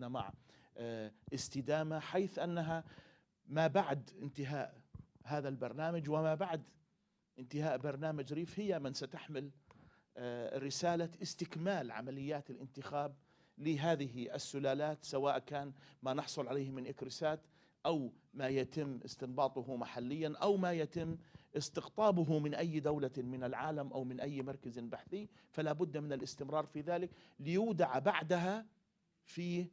مع استدامة، حيث أنها ما بعد انتهاء هذا البرنامج وما بعد انتهاء برنامج ريف هي من ستحمل رسالة استكمال عمليات الانتخاب لهذه السلالات، سواء كان ما نحصل عليه من إكريسات أو ما يتم استنباطه محليا أو ما يتم استقطابه من أي دولة من العالم أو من أي مركز بحثي. فلا بد من الاستمرار في ذلك ليودع بعدها في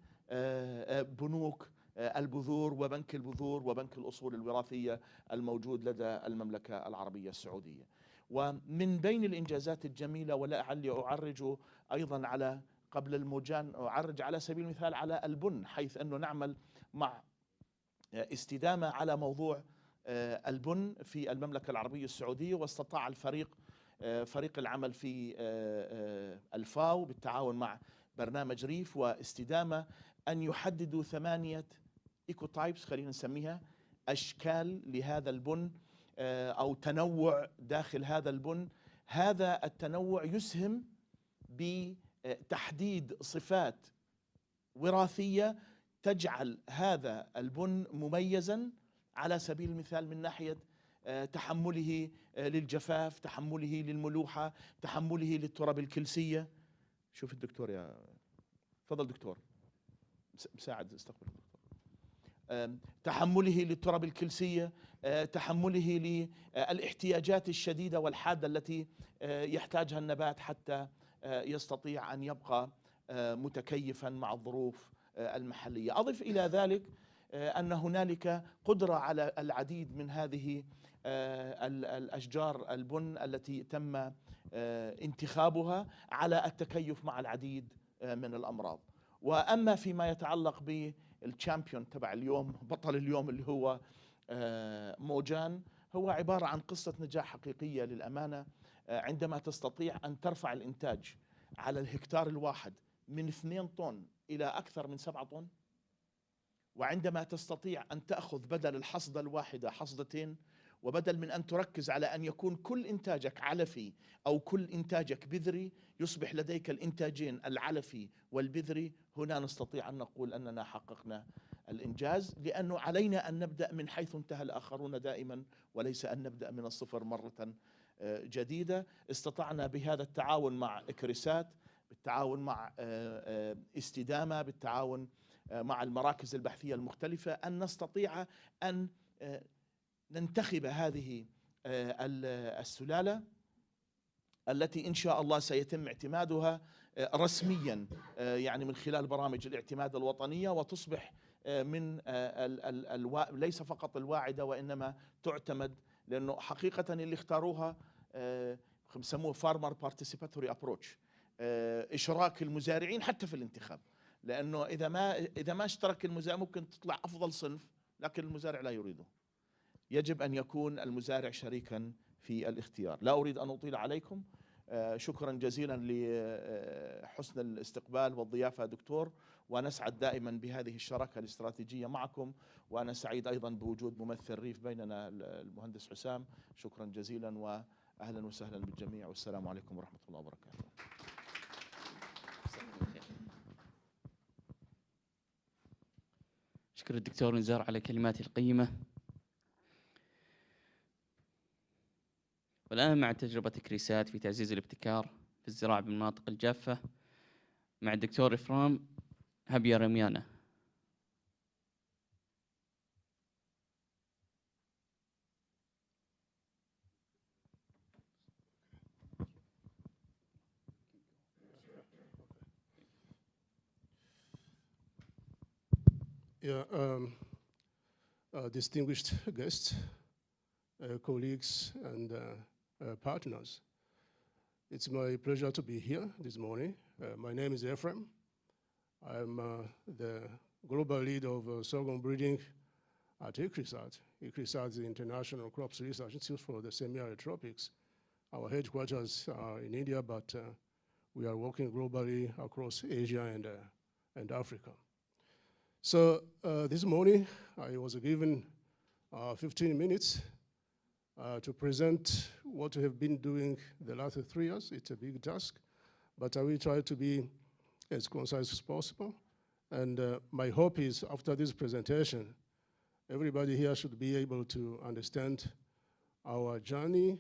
بنوك البذور وبنك البذور وبنك الأصول الوراثية الموجود لدى المملكة العربية السعودية. ومن بين الإنجازات الجميلة، ولعلي أعرج أيضا على قبل الموجان، أعرج على سبيل المثال على البن، حيث أنه نعمل مع استدامة على موضوع البن في المملكة العربية السعودية. واستطاع فريق العمل في الفاو بالتعاون مع برنامج ريف واستدامة أن يحددوا 8 ايكوتايبس، خلينا نسميها أشكال لهذا البن أو تنوع داخل هذا البن. هذا التنوع يسهم بتحديد صفات وراثية تجعل هذا البن مميزا، على سبيل المثال من ناحية تحمله للجفاف، تحمله للملوحة، تحمله للتراب الكلسية. شوف الدكتور، يا تفضل دكتور مساعد استقبل الدكتور. تحمله للتراب الكلسية، تحمله للاحتياجات الشديدة والحادة التي يحتاجها النبات حتى يستطيع أن يبقى متكيفا مع الظروف المحلية. أضف إلى ذلك أن هنالك قدرة على العديد من هذه الأشجار البن التي تم انتخابها على التكيف مع العديد من الأمراض. وأما فيما يتعلق بالشامبيون تبع اليوم، بطل اليوم اللي هو موجان، هو عبارة عن قصة نجاح حقيقية للأمانة، عندما تستطيع أن ترفع الإنتاج على الهكتار الواحد من 2 طن إلى أكثر من 7 طن، وعندما تستطيع أن تأخذ بدل الحصدة الواحدة حصدتين، وبدل من أن تركز على أن يكون كل إنتاجك علفي أو كل إنتاجك بذري، يصبح لديك الإنتاجين العلفي والبذري. هنا نستطيع أن نقول أننا حققنا الإنجاز، لأنه علينا أن نبدأ من حيث انتهى الآخرون دائما، وليس أن نبدأ من الصفر مرة جديدة. استطعنا بهذا التعاون مع إكريسات، بالتعاون مع استدامة، بالتعاون مع المراكز البحثية المختلفة، أن نستطيع أن ننتخب هذه السلالة التي إن شاء الله سيتم اعتمادها رسميا، يعني من خلال برامج الاعتماد الوطنية، وتصبح من ليس فقط الواعدة وإنما تعتمد، لأنه حقيقة اللي اختاروها بسموه فارمر بارتيسيباتوري ابروتش، إشراك المزارعين حتى في الانتخاب، لأنه إذا ما اشترك المزارع ممكن تطلع أفضل صنف لكن المزارع لا يريده. يجب أن يكون المزارع شريكا في الاختيار. لا أريد أن أطيل عليكم، شكرا جزيلا لحسن الاستقبال والضيافة دكتور، ونسعد دائما بهذه الشراكة الاستراتيجية معكم، وأنا سعيد أيضا بوجود ممثل ريف بيننا المهندس حسام. شكرا جزيلا وأهلا وسهلا بالجميع، والسلام عليكم ورحمة الله وبركاته. شكر الدكتور نزار على كلماته القيمة. والآن مع تجربة إكريسات في تعزيز الابتكار في الزراعة بالمناطق الجافة مع الدكتور إفرام هبيا رميانة. Distinguished guests, colleagues and partners. It's my pleasure to be here this morning. My name is Ephraim. I'm the global lead of sorghum breeding at ICRISAT. ICRISAT is the International Crops Research Institute for the Semi-Arid Tropics. Our headquarters are in India, but we are working globally across Asia and Africa. So this morning, I was given 15 minutes to present what we have been doing the last 3 years. It's a big task, but I will try to be as concise as possible And my hope is after this presentation, everybody here should be able to understand our journey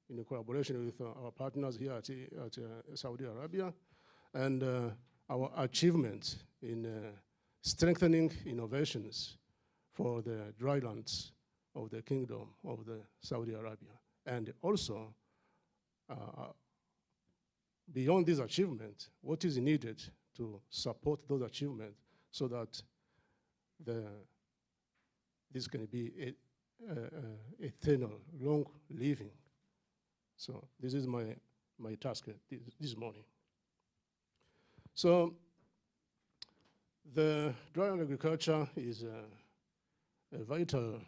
in collaboration with our partners here at Saudi Arabia, and our achievements in strengthening innovations for the drylands of the Kingdom of the Saudi Arabia. And also, beyond this achievement, what is needed to support those achievements so that this can be eternal, long living. So this is my task this morning. So the dryland agriculture is a vital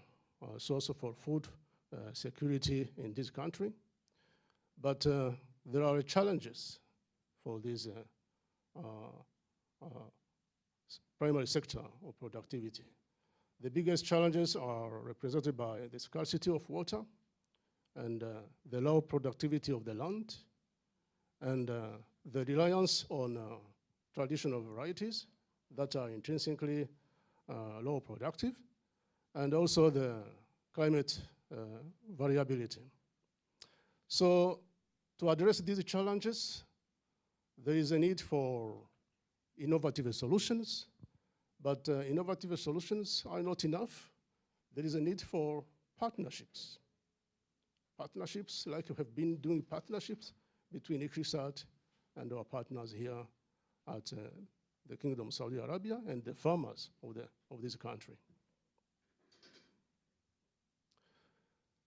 source for food security in this country, but there are challenges for this primary sector of productivity. The biggest challenges are represented by the scarcity of water and the low productivity of the land, and the reliance on traditional varieties that are intrinsically low productive, and also the climate variability. So to address these challenges, there is a need for innovative solutions, but innovative solutions are not enough. There is a need for partnerships. Partnerships, like we have been doing partnerships between ICRISAT and our partners here at the Kingdom of Saudi Arabia and the farmers of this country.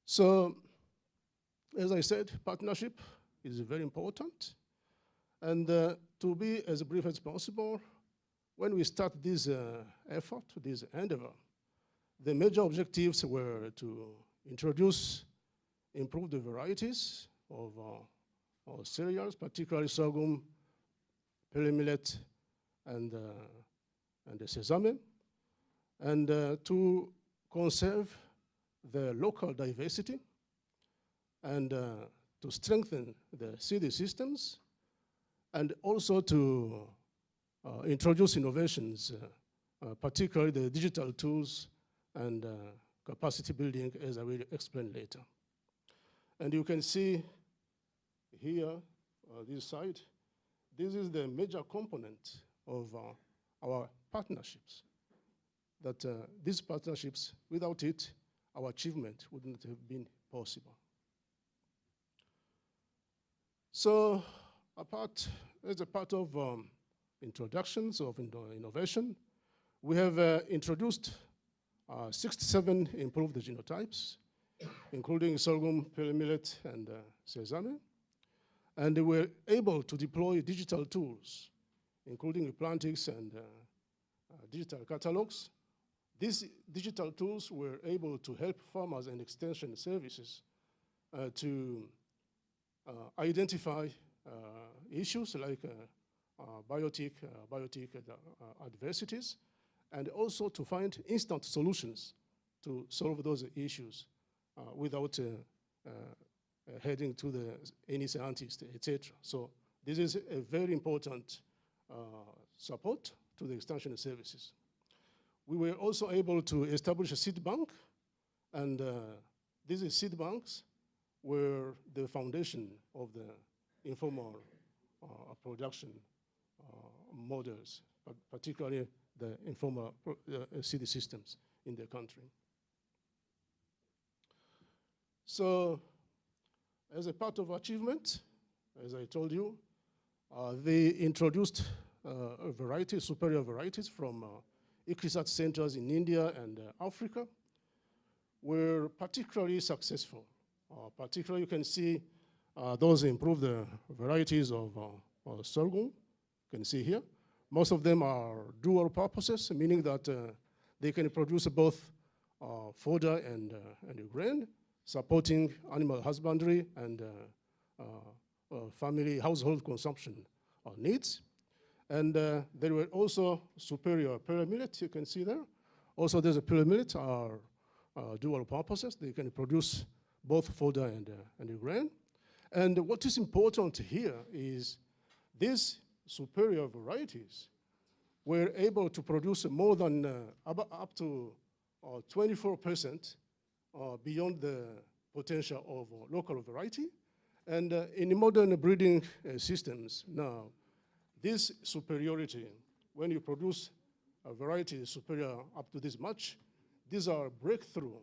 So, as I said, partnership is very important. And to be as brief as possible, when we start this effort, this endeavor, the major objectives were to introduce improved varieties of cereals, particularly sorghum, pele millet, and the sesame, and to conserve the local diversity, and to strengthen the seed systems, and also to introduce innovations, particularly the digital tools and capacity building, as I will explain later. And you can see here, this side, this is the major component of our partnerships. That these partnerships, without it, our achievement would not have been possible. So, as a part of introductions of innovation, we have introduced 67 improved genotypes, including sorghum, pele millet, and sesame. And they were able to deploy digital tools, including Plantix and digital catalogs. These digital tools were able to help farmers and extension services to identify issues like biotic adversities, and also to find instant solutions to solve those issues without heading to any scientist, etc. So this is a very important support to the extension services. We were also able to establish a seed bank, and these seed banks were the foundation of the informal production models, particularly the informal seed systems in the country. So, as a part of achievement, as I told you, they introduced superior varieties from ICRISAT centers in India and Africa, were particularly successful. Particularly, you can see those improved varieties of sorghum, you can see here. Most of them are dual purposes, meaning that they can produce both fodder and grain, supporting animal husbandry and family household consumption needs. And there were also superior pele millet, you can see there. Also, there's a pele millet are dual purposes. They can produce both fodder and grain. And what is important here is these superior varieties were able to produce more than up to 24% beyond the potential of local variety. And in modern breeding systems now, this superiority, when you produce a variety superior up to this much, these are breakthrough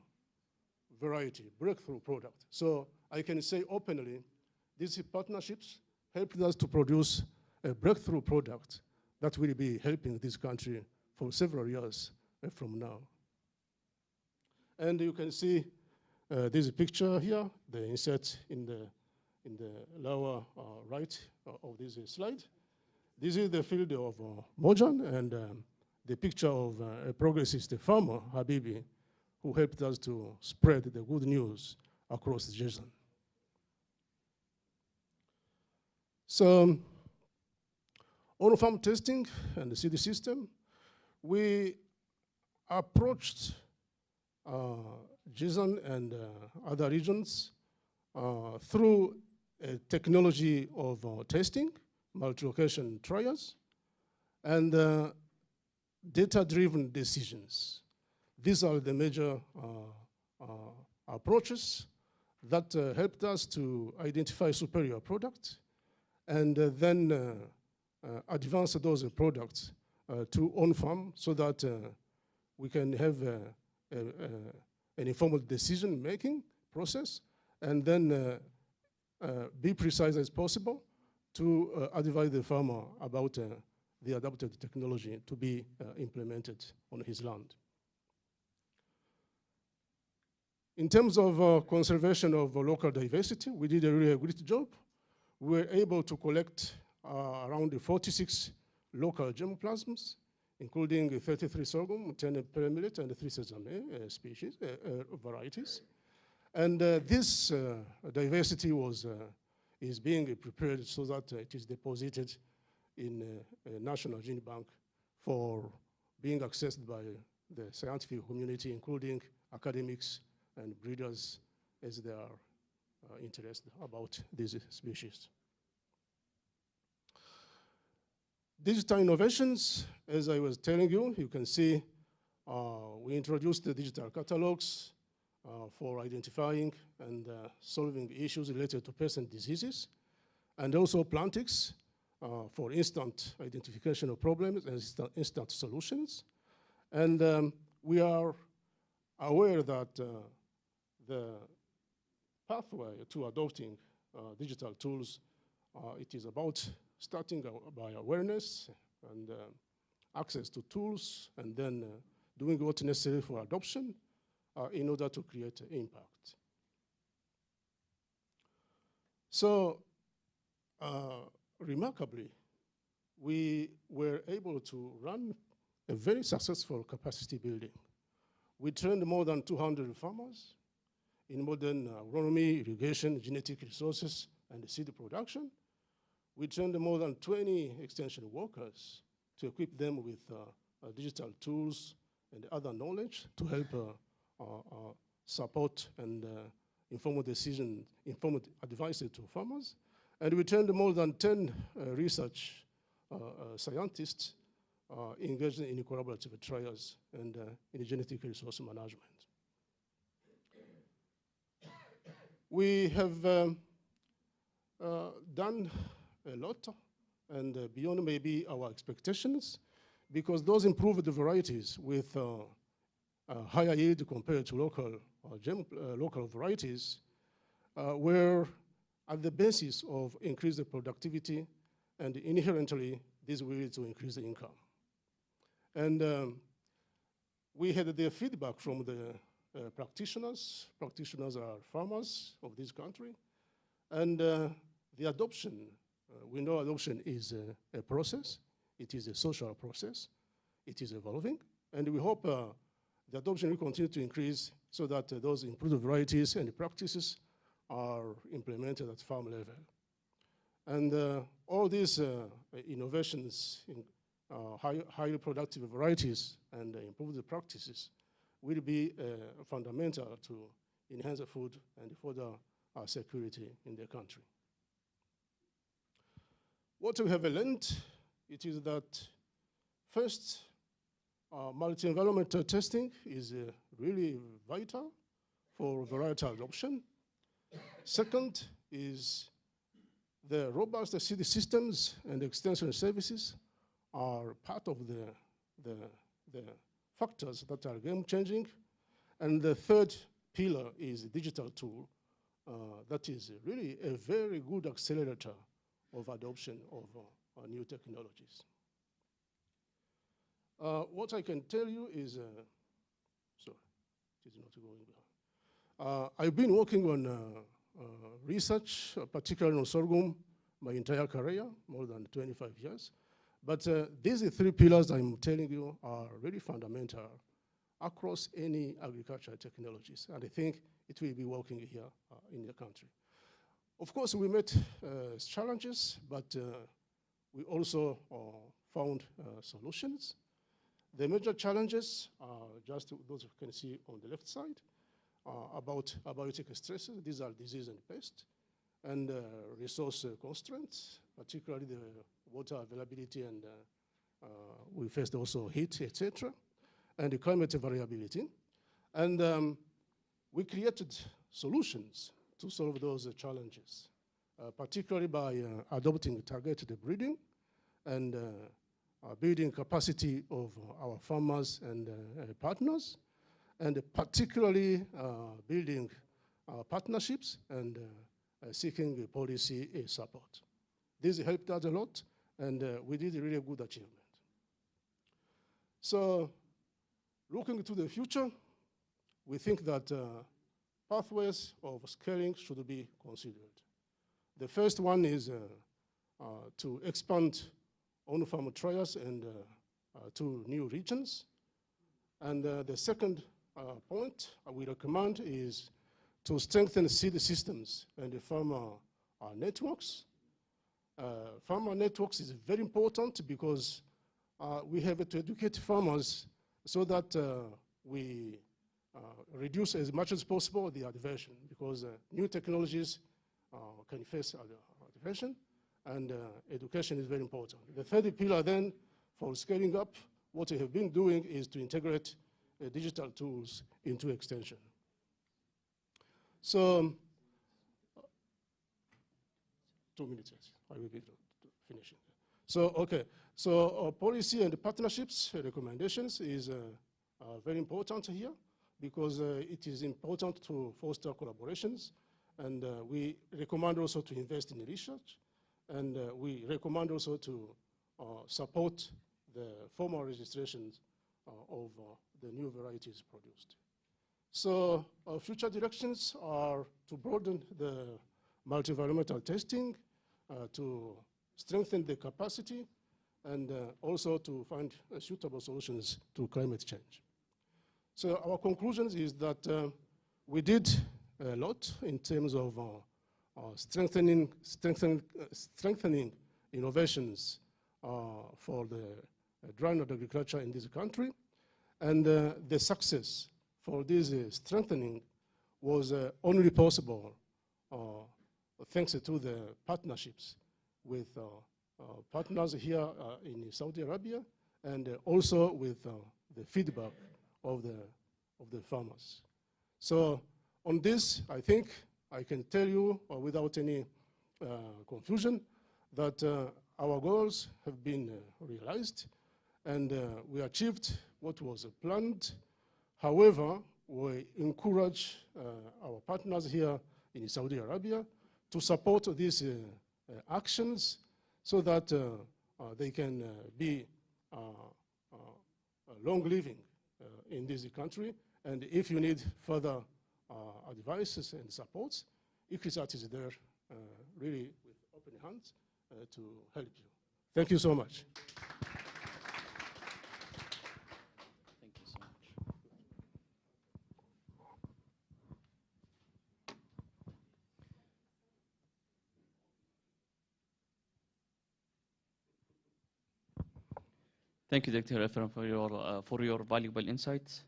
variety, breakthrough product. So I can say openly, these partnerships helped us to produce a breakthrough product that will be helping this country for several years from now. And you can see this picture here, the insert in the lower right of this slide. This is the field of Mojan, and the picture of a progressist farmer, Habibi, who helped us to spread the good news across Jizan. So, on-farm testing and the seed system, we approached Jizan and other regions through a technology of testing, multi-location trials, and data-driven decisions. These are the major approaches that helped us to identify superior products and then advance those products to on-farm so that we can have an informed decision-making process and then be precise as possible to advise the farmer about the adapted technology to be implemented on his land. In terms of conservation of local diversity, we did a really great job. We were able to collect around 46 local germplasms, including 33 sorghum, 10 pearl millet, and 3 sesame species, varieties. And this diversity is being prepared so that it is deposited in a national gene bank for being accessed by the scientific community, including academics and breeders, as they are interested about these species. Digital innovations, as I was telling you, you can see we introduced the digital catalogs for identifying and solving issues related to pests and diseases, and also Plantix for instant identification of problems and instant solutions. And we are aware that the pathway to adopting digital tools, it is about starting by awareness and access to tools, and then doing what's necessary for adoption in order to create impact. So, remarkably, we were able to run a very successful capacity building. We trained more than 200 farmers in modern agronomy, irrigation, genetic resources, and seed production. We trained more than 20 extension workers to equip them with digital tools and other knowledge to help support and informed advice to farmers. And we trained more than 10 research scientists engaged in collaborative trials and in genetic resource management. We have done a lot and beyond maybe our expectations, because those improved varieties with higher yield compared to local varieties were at the basis of increased productivity, and inherently this will lead to increased income. And we had the feedback from the practitioners. Practitioners are farmers of this country, and the adoption, we know adoption is a process. It is a social process. It is evolving, and we hope the adoption will continue to increase so that those improved varieties and practices are implemented at farm level. And all these innovations in highly productive varieties and improved practices will be fundamental to enhance the food and further security in the country. What we have learned, it is that First, multi-environmental testing is really vital for varietal adoption. Second is the robust seed systems and extension services are part of the factors that are game-changing. And the third pillar is a digital tool that is really a very good accelerator of adoption of new technologies. What I can tell you is, sorry, it is not going well. I've been working on research, particularly on sorghum, my entire career, more than 25 years. But these three pillars I'm telling you are really fundamental across any agricultural technologies. And I think it will be working here in the country. Of course, we met challenges, but we also found solutions. The major challenges are just those you can see on the left side about abiotic stresses. These are disease and pest, and resource constraints, particularly the water availability, and we faced also heat, etc., and the climate variability. And we created solutions to solve those challenges, particularly by adopting targeted breeding and building capacity of our farmers and partners, and particularly building partnerships and seeking policy support. This helped us a lot, and we did a really good achievement. So, looking to the future, we think that pathways of scaling should be considered. The first one is to expand on-farm trials and to new regions. And the second point we recommend is to strengthen seed systems and the farmer networks. Farmer networks is very important because we have to educate farmers so that we reduce as much as possible the diversion, because new technologies can face diversion, and education is very important. The third pillar then for scaling up, what we have been doing is to integrate digital tools into extension. So, 2 minutes, I will be finishing. So, okay, so policy and partnerships recommendations is very important here, because it is important to foster collaborations, and we recommend also to invest in research, and we recommend also to support the formal registrations of the new varieties produced. So our future directions are to broaden the multi-environmental testing, to strengthen the capacity, and also to find suitable solutions to climate change. So our conclusions is that we did a lot in terms of strengthening innovations for the dry-node agriculture in this country, and the success for this strengthening was only possible thanks to the partnerships with partners here in Saudi Arabia, and also with the feedback of the farmers. So on this, I think I can tell you without any confusion that our goals have been realized, and we achieved what was planned. However, we encourage our partners here in Saudi Arabia to support these actions so that they can be long-living in this country. And if you need further advices and supports, ICRISAT is there really with open hands to help you. Thank you so much. Thank you so much. Thank you, Dr. Ephraim, for your valuable insights.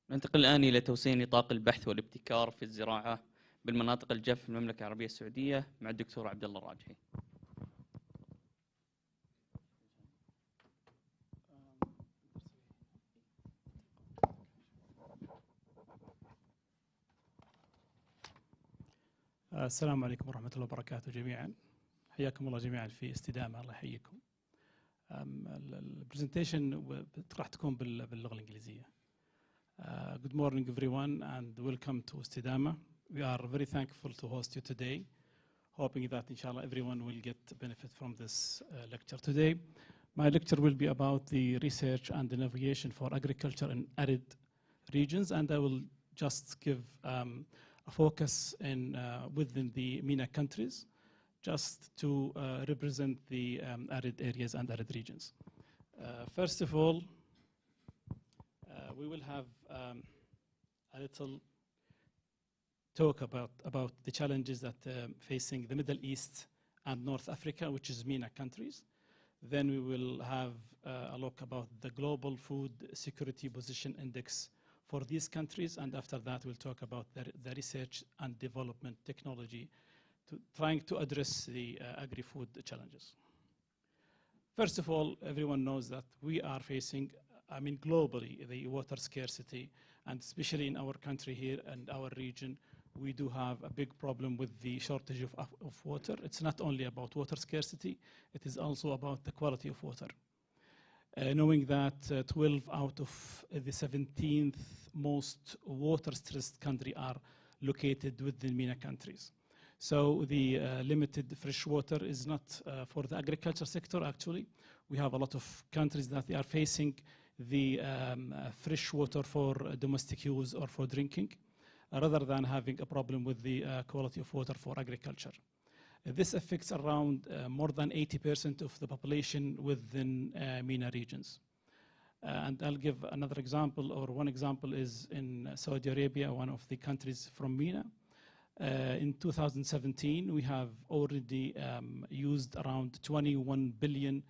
ننتقل الآن إلى توسيع نطاق البحث والابتكار في الزراعة بالمناطق الجافة في المملكة العربية السعودية مع الدكتور عبد الله الراجحي. السلام عليكم ورحمة الله وبركاته جميعا. حياكم الله جميعا في استدامة. الله يحييكم. البرزنتيشن راح تكون باللغة الإنجليزية. Good morning everyone and welcome to استدامة. We are very thankful to host you today, hoping that inshallah everyone will get benefit from this lecture today. My lecture will be about the research and the navigation for agriculture in arid regions, and I will just give a focus within the MENA countries, just to represent the arid areas and arid regions. First of all, we will have a little talk about the challenges that facing the Middle East and North Africa, which is MENA countries. Then we will have a look about the Global Food Security Position Index for these countries, and after that we'll talk about the research and development technology trying to address the agri-food challenges. First of all, everyone knows that we are facing, globally, the water scarcity, and especially in our country here and our region, we do have a big problem with the shortage of water. It's not only about water scarcity, it is also about the quality of water. Knowing that 12 out of the 17th most water-stressed country are located within MENA countries. So the limited fresh water is not for the agriculture sector, actually. We have a lot of countries that they are facing the fresh water for domestic use or for drinking, rather than having a problem with the quality of water for agriculture. This affects around more than 80% of the population within MENA regions. And I'll give another example, or one example is in Saudi Arabia, one of the countries from MENA. In 2017, we have already used around 21 billion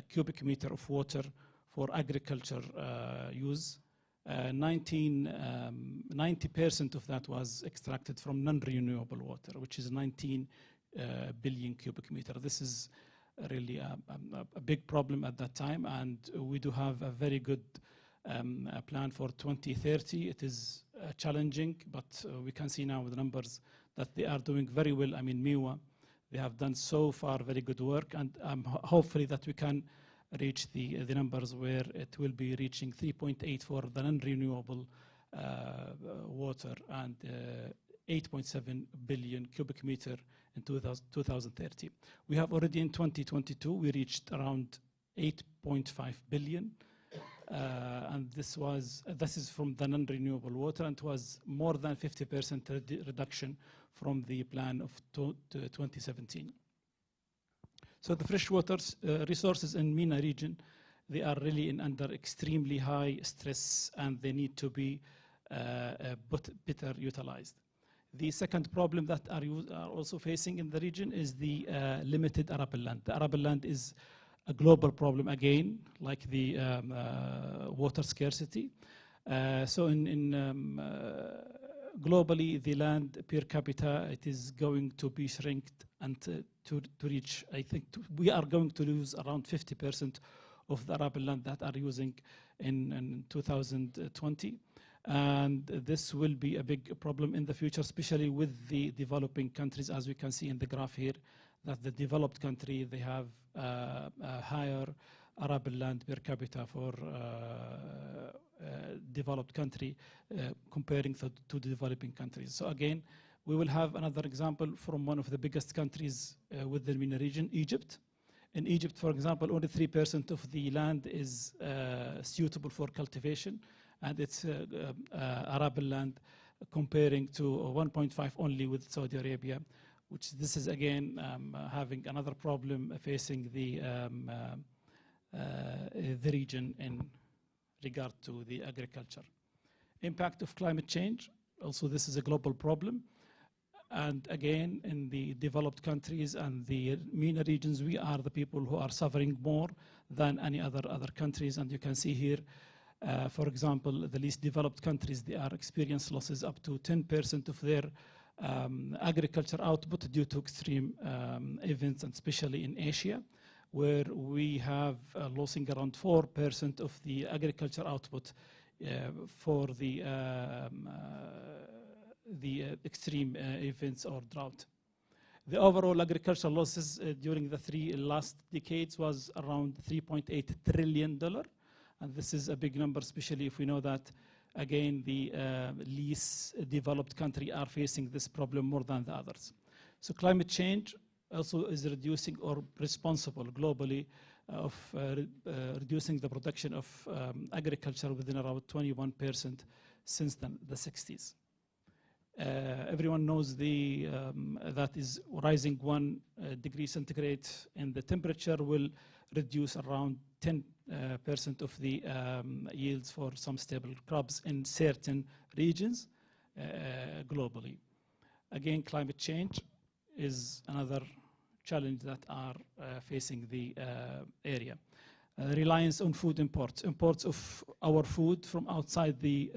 cubic meter of water for agriculture use. 90% of that was extracted from non-renewable water, which is 19 billion cubic meter. This is really a big problem at that time, and we do have a very good plan for 2030. It is challenging, but we can see now with the numbers that they are doing very well. MEWA, they have done so far very good work, and hopefully that we can reach the numbers where it will be reaching 3.8 for the non-renewable water and 8.7 billion cubic meter in 2030. We have already in 2022, we reached around 8.5 billion. And this is from the non-renewable water, and it was more than 50% reduction from the plan of 2017. So the freshwater resources in MENA region, they are really under extremely high stress, and they need to be better utilized. The second problem that are also facing in the region is the limited arable land. The arable land is a global problem again, like the water scarcity. So globally, the land per capita, it is going to be shrinked, and to reach, I think, we are going to lose around 50% of the arable land that are using in 2020. And this will be a big problem in the future, especially with the developing countries, as we can see in the graph here, that the developed country, they have a higher arable land per capita for developed country comparing to the developing countries. So again, we will have another example from one of the biggest countries within the MENA region, Egypt. In Egypt, for example, only 3% of the land is suitable for cultivation, and it's arable land comparing to 1.5 only with Saudi Arabia, which this is again having another problem facing the region in regard to the agriculture. Impact of climate change, also this is a global problem. And again, in the developed countries and the MENA regions, we are the people who are suffering more than any other countries. And you can see here, for example, the least developed countries, they are experiencing losses up to 10% of their agriculture output due to extreme events, and especially in Asia, where we have losing around 4% of the agriculture output for the extreme events or drought. The overall agricultural losses during the last decades was around $3.8 trillion. And this is a big number, especially if we know that, again, the least developed countries are facing this problem more than the others. So climate change also is reducing or responsible globally of reducing the production of agriculture within around 21% since the 60s. Everyone knows that is rising 1 degree centigrade in the temperature will reduce around 10% of the yields for some staple crops in certain regions globally. Again, climate change is another challenge that are facing the area. Reliance on food imports. Imports of our food from outside the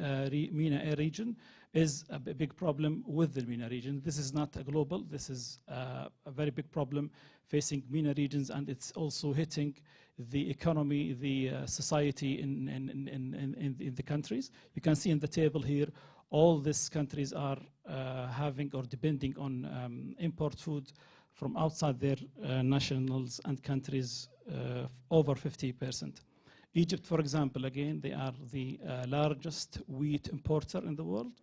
MENA region is a big problem with the MENA region. This is not a global, this is a very big problem facing MENA regions, and it's also hitting the economy, the society in the countries. You can see in the table here, all these countries are having or depending on import food from outside their nationals and countries over 50%. Egypt, for example, again, they are the largest wheat importer in the world.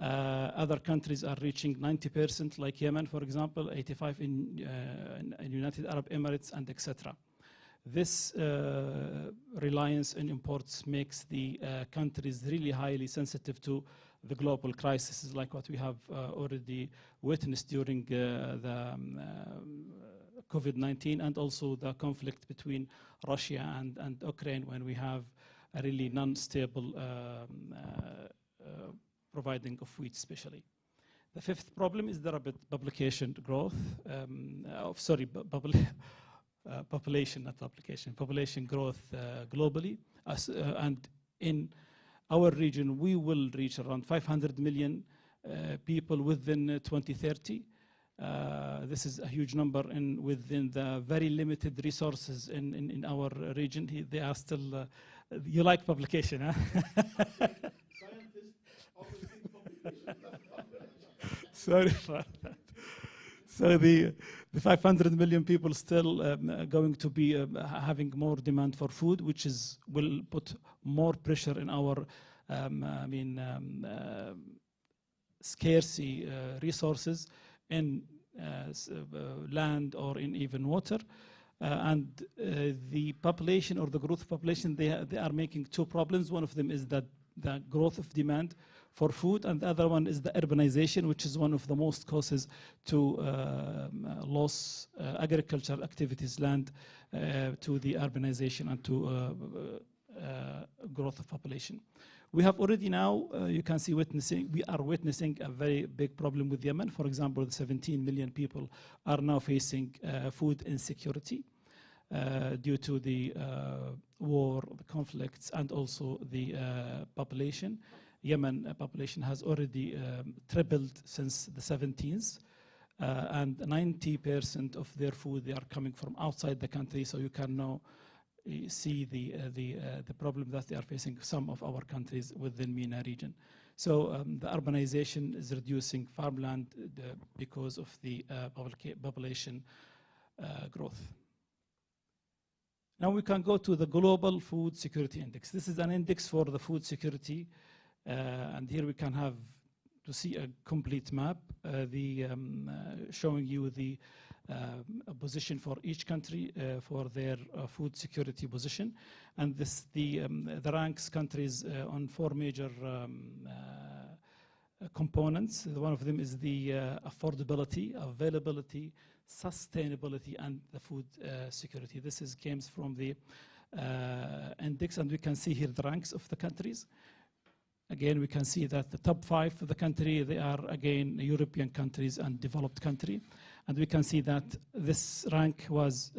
Other countries are reaching 90%, like Yemen, for example, 85% in United Arab Emirates, and etc. This reliance on imports makes the countries really highly sensitive to the global crises, like what we have already witnessed during the COVID-19, and also the conflict between Russia and Ukraine, when we have a really non-stable providing of wheat especially. The fifth problem is the rapid population growth. Population, not publication, population growth globally. And in our region, we will reach around 500 million people within 2030. This is a huge number, and within the very limited resources in our region, they are still, you like publication, huh? Sorry for that. So the 500 million people still going to be having more demand for food, which will put more pressure in our scarcity resources in land or in even water. And the population or the growth of population, they are making two problems. One of them is that the growth of demand for food, and the other one is the urbanization, which is one of the most causes to loss agricultural activities land to the urbanization and to growth of population. We have already now, you can see we are witnessing a very big problem with Yemen. For example, 17 million people are now facing food insecurity due to the war, the conflicts, and also the population. Yemen population has already tripled since the 70s, and 90% of their food, they are coming from outside the country. So you can now see the problem that they are facing some of our countries within MENA region. So the urbanization is reducing farmland because of the population growth. Now we can go to the Global Food Security Index. This is an index for the food security. And here we can have to see a complete map, showing you the position for each country for their food security position. And the ranks countries on four major components. One of them is the affordability, availability, sustainability, and the food security. This comes from the index, and we can see here the ranks of the countries. Again, we can see that the top 5 of the country, they are again European countries and developed country. And we can see that this rank was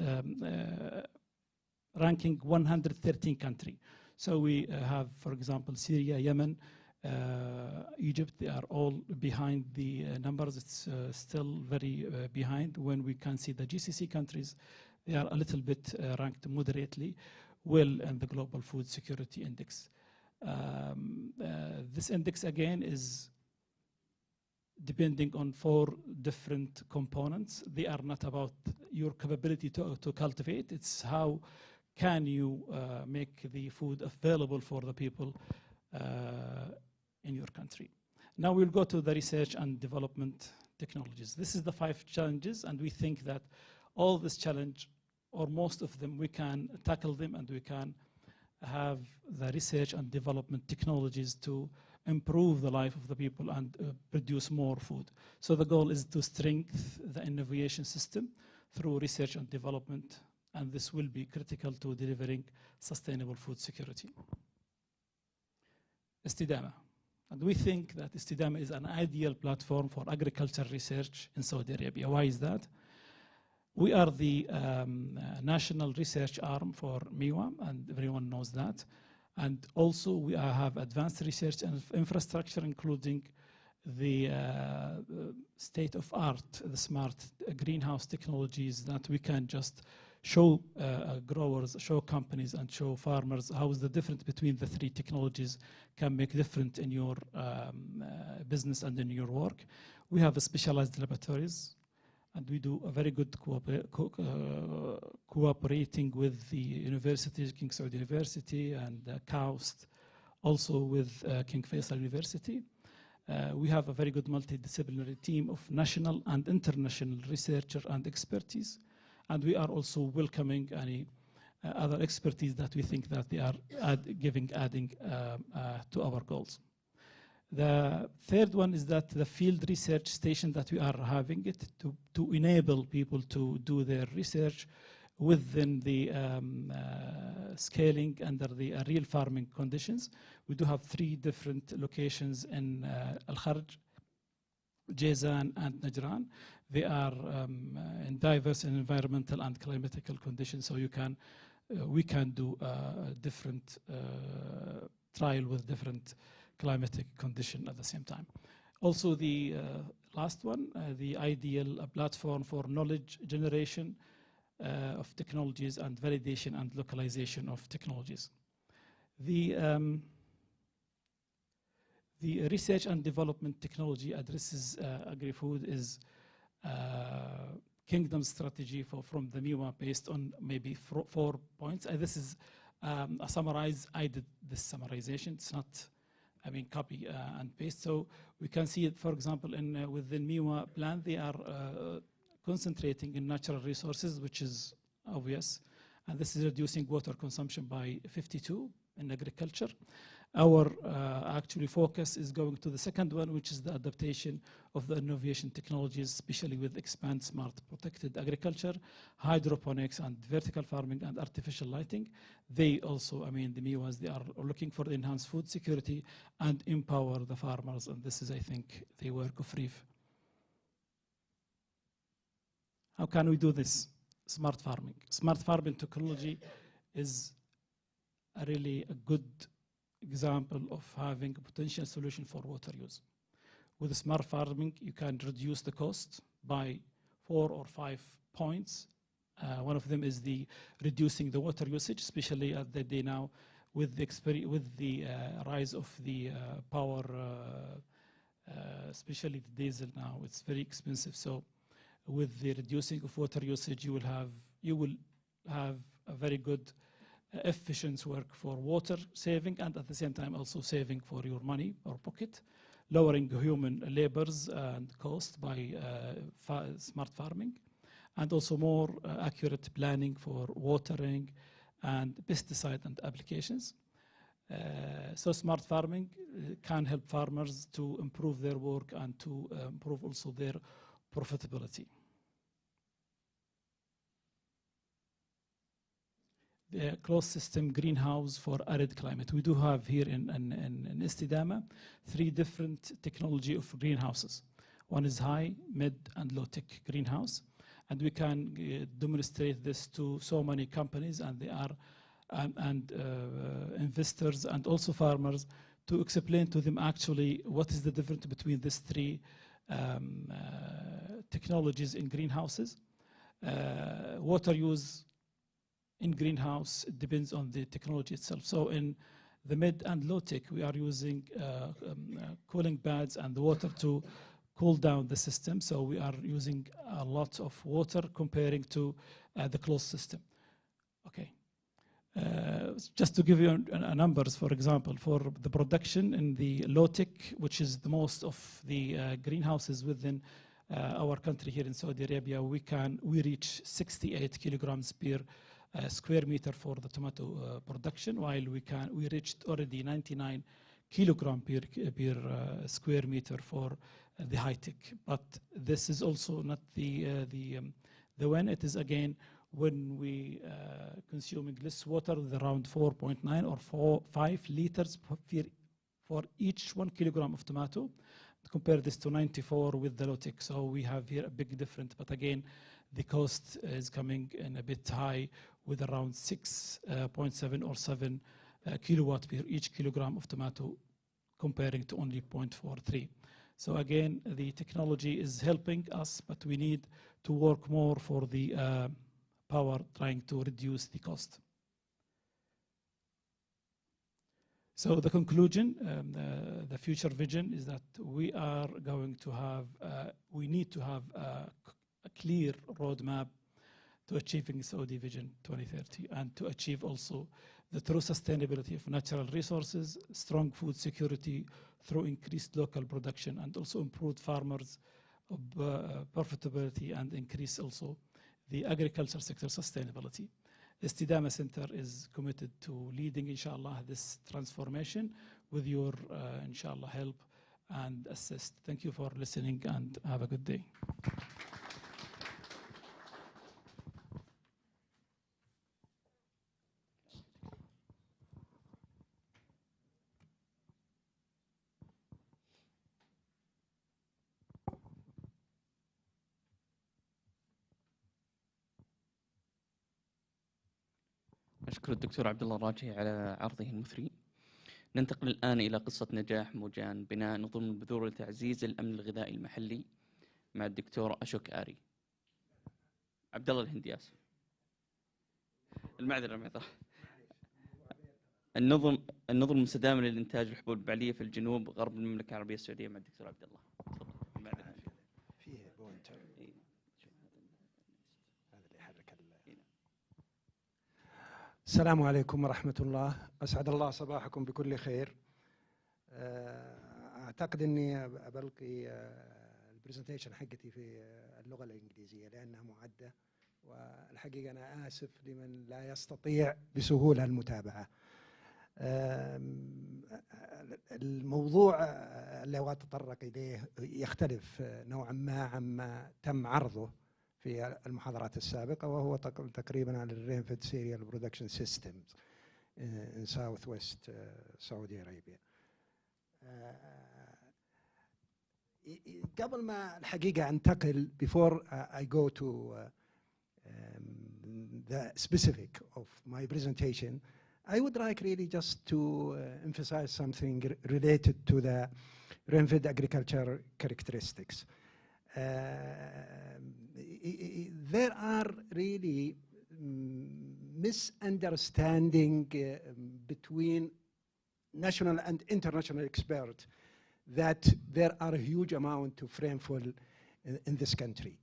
ranking 113 country. So we have, for example, Syria, Yemen, Egypt, they are all behind the numbers. It's still very behind. When we can see the GCC countries, they are a little bit ranked moderately well in the Global Food Security Index. This index, again, is depending on 4 different components. They are not about your capability to cultivate. It's how can you make the food available for the people in your country. Now we'll go to the research and development technologies. This is the 5 challenges, and we think that all this challenge, or most of them, we can tackle them, and we can have the research and development technologies to improve the life of the people and produce more food. So the goal is to strengthen the innovation system through research and development, and this will be critical to delivering sustainable food security. Istidama. And we think that Istidama is an ideal platform for agriculture research in Saudi Arabia. Why is that? We are the national research arm for MIWA, and everyone knows that. And also we have advanced research and infrastructure, including the state-of-art, the smart greenhouse technologies that we can just show growers, show companies, and show farmers how is the difference between the 3 technologies can make different in your business and in your work. We have specialized laboratories, and we do a very good cooperating with the universities, King Saud University and KAUST, also with King Faisal University. We have a very good multidisciplinary team of national and international researcher and expertise. And we are also welcoming any other expertise that we think that they are adding to our goals. The third one is that the field research station that we are having it to enable people to do their research within the scaling under the real farming conditions. We do have 3 different locations in Al-Kharj, Jazan, and Najran. They are in diverse and environmental and climatical conditions, so we can do different trial with different climatic condition at the same time. Also, the last one, the ideal platform for knowledge generation of technologies and validation and localization of technologies. The research and development technology addresses agri-food is kingdom strategy from the MIWA based on maybe 4 points. This is a summarize. I did this summarization. It's not, copy and paste. So we can see it, for example, within MIWA plan, they are concentrating in natural resources, which is obvious. And this is reducing water consumption by 52 in agriculture. Our actually focus is going to the second one, which is the adaptation of the innovation technologies, especially with expand smart protected agriculture, hydroponics and vertical farming and artificial lighting. They also, the MIWAs, they are looking for enhanced food security and empower the farmers. And this is, I think, the work of REEF. How can we do this? Smart farming. Smart farming technology is really a good example of having a potential solution for water use. With smart farming, you can reduce the cost by 4 or 5 points. One of them is the reducing the water usage, especially at the day now with the rise of the power, especially the diesel now. It's very expensive. So with the reducing of water usage, you will have a very good efficient work for water saving, and at the same time also saving for your money or pocket, lowering human labors and cost by smart farming, and also more accurate planning for watering and pesticide and applications. So smart farming can help farmers to improve their work and to improve also their profitability. The closed system greenhouse for arid climate. We do have here in Istidama 3 different technology of greenhouses. One is high, mid, and low-tech greenhouse. And we can demonstrate this to so many companies, and they are investors and also farmers to explain to them actually what is the difference between these three technologies in greenhouses. Water use in greenhouse, it depends on the technology itself. So in the mid and low tech, we are using cooling pads and the water to cool down the system. So we are using a lot of water comparing to the closed system. Okay. Just to give you numbers, for example, for the production in the low tech, which is the most of the greenhouses within our country here in Saudi Arabia, we reach 68 kilograms per square meter for the tomato production, while we reached already 99 kilogram per square meter for the high tech. But this is also not the when. It is again when we consuming less water, around 4.9 or 5 liters for each 1 kilogram of tomato. Compare this to 94 with the low tech. So we have here a big difference. But again, the cost is coming in a bit high with around 6.7 or 7 kilowatt per each kilogram of tomato, comparing to only 0.43. So again, the technology is helping us, but we need to work more for the power, trying to reduce the cost. So the conclusion, the future vision is that we are going to have, we need to have a clear roadmap to achieving Saudi Vision 2030 and to achieve also the true sustainability of natural resources, strong food security through increased local production, and also improved farmers' profitability and increase also the agriculture sector sustainability. The Istidama Center is committed to leading, inshallah, this transformation with your, inshallah, help and assist. Thank you for listening and have a good day. أشكر الدكتور عبد الله الراجحي على عرضه المثري. ننتقل الآن إلى قصة نجاح موجان بناء نظم البذور لتعزيز الأمن الغذائي المحلي مع الدكتور أشوك آري. عبد الله الهندياس. المعذرة. النظم المستدامة لإنتاج الحبوب البعلية في الجنوب غرب المملكة العربية السعودية مع الدكتور عبد الله. السلام عليكم ورحمة الله. أسعد الله صباحكم بكل خير. أعتقد أني بلقي البرزنتيشن حقتي في اللغة الإنجليزية لأنها معدة، والحقيقة أنا آسف لمن لا يستطيع بسهولة المتابعة. الموضوع اللي أتطرق إليه يختلف نوعا ما عما تم عرضه في المحاضرات السابقة، وهو تقريبا على الرينفيد سيريال برودكشن سيستمز in southwest Saudi Arabia. قبل ما الحقيقة أنتقل before I go to the specific of my presentation, I would like really just to emphasize something related to the rainfed agriculture characteristics. There are really misunderstanding between national and international experts that there are a huge amount of rainfall in this country.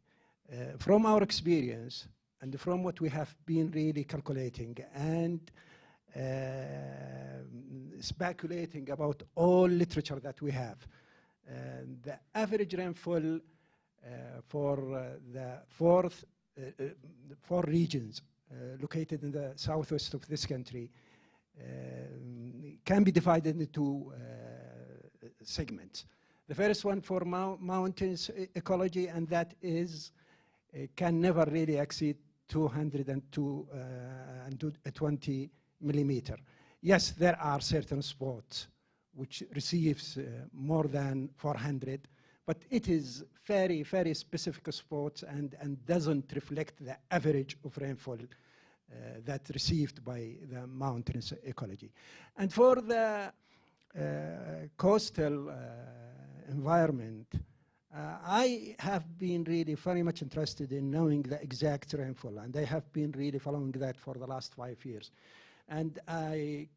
From our experience and from what we have been really calculating and speculating about all literature that we have, the average rainfall for the four regions located in the southwest of this country can be divided into segments. The first one for mountains ecology, and that is can never really exceed 220 millimeter. Yes, there are certain spots which receives more than 400, but it is very, very specific spots and doesn't reflect the average of rainfall that received by the mountainous ecology. And for the coastal environment, I have been really very much interested in knowing the exact rainfall, and I have been really following that for the last 5 years. And I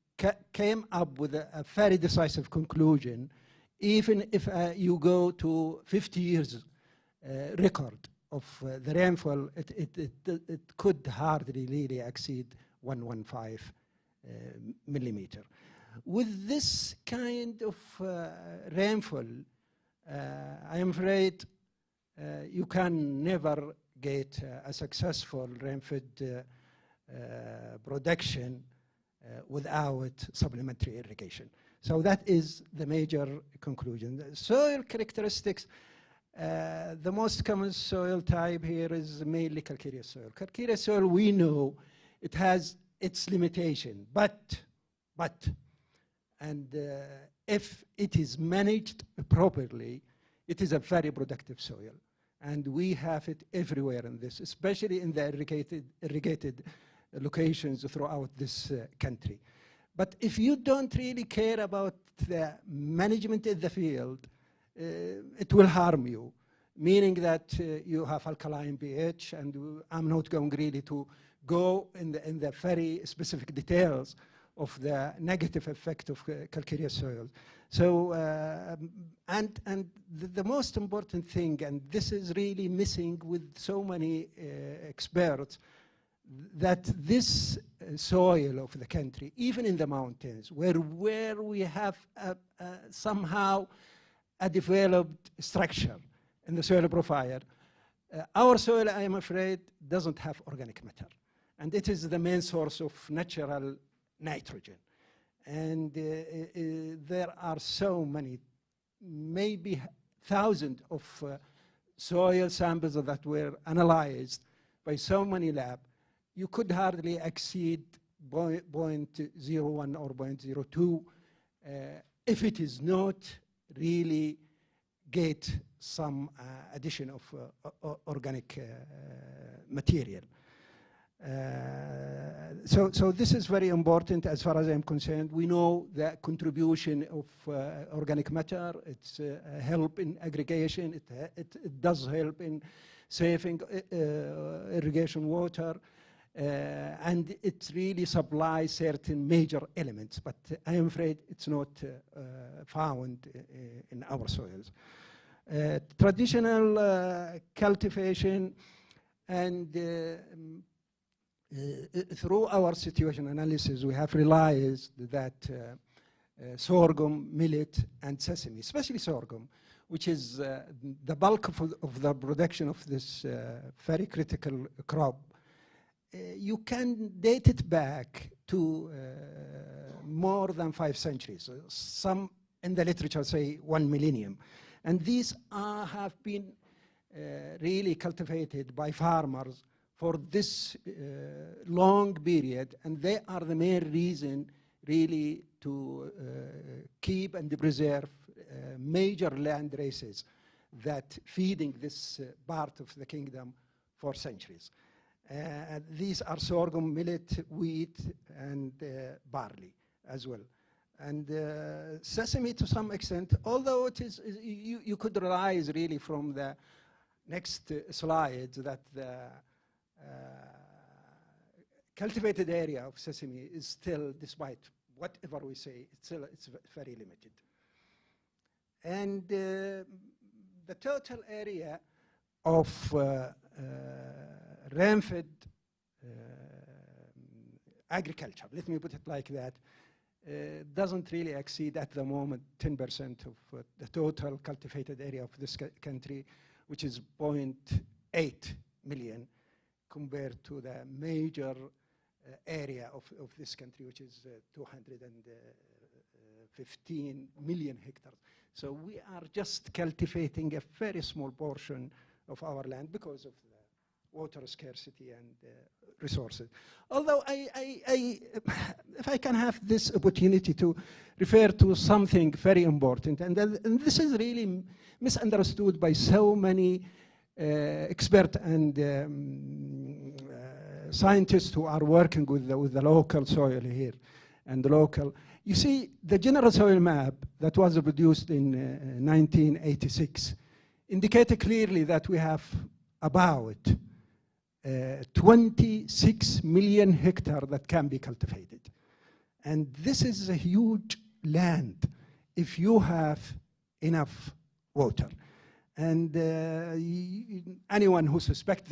came up with a very decisive conclusion. Even if you go to 50 years record of the rainfall, it could hardly really exceed 115 millimeter. With this kind of rainfall, I am afraid you can never get a successful rain-fed production without supplementary irrigation. So that is the major conclusion. The soil characteristics, the most common soil type here is mainly calcareous soil. Calcareous soil, we know it has its limitation, but if it is managed properly, it is a very productive soil. And we have it everywhere in this, especially in the irrigated locations throughout this country. But if you don't really care about the management in the field, it will harm you, meaning that you have alkaline pH, and I'm not going really to go in the very specific details of the negative effect of calcareous soil. So, and the most important thing, and this is really missing with so many experts, that this soil of the country, even in the mountains, where we have somehow a developed structure in the soil profile, our soil, I am afraid, doesn't have organic matter. And it is the main source of natural nitrogen. And there are so many, maybe thousands of soil samples that were analyzed by so many labs. You could hardly exceed 0.01 or 0.02 if it is not really get some addition of organic material. So this is very important as far as I'm concerned. We know the contribution of organic matter. It's help in aggregation. It does help in saving irrigation water. And it really supplies certain major elements, but I am afraid it's not found in our soils. Traditional cultivation, and through our situation analysis, we have realized that sorghum, millet, and sesame, especially sorghum, which is the bulk of the production of this very critical crop, you can date it back to more than 5 centuries. Some in the literature say 1 millennium. And these have been really cultivated by farmers for this long period, and they are the main reason really to keep and preserve major land races that feeding this part of the kingdom for centuries. These are sorghum, millet, wheat, and barley as well. And sesame to some extent, although it is, you could realize really from the next slide that the cultivated area of sesame is still, despite whatever we say, it's very limited. And the total area of rain-fed agriculture, let me put it like that, doesn't really exceed at the moment 10% of the total cultivated area of this country, which is 0.8 million, compared to the major area of this country, which is 215 million hectares. So we are just cultivating a very small portion of our land because of the water scarcity and resources. Although if I can have this opportunity to refer to something very important, and this is really misunderstood by so many experts and scientists who are working with the local soil here and the local. You see, the general soil map that was produced in 1986 indicated clearly that we have about 26 million hectares that can be cultivated. And this is a huge land if you have enough water. And anyone who suspects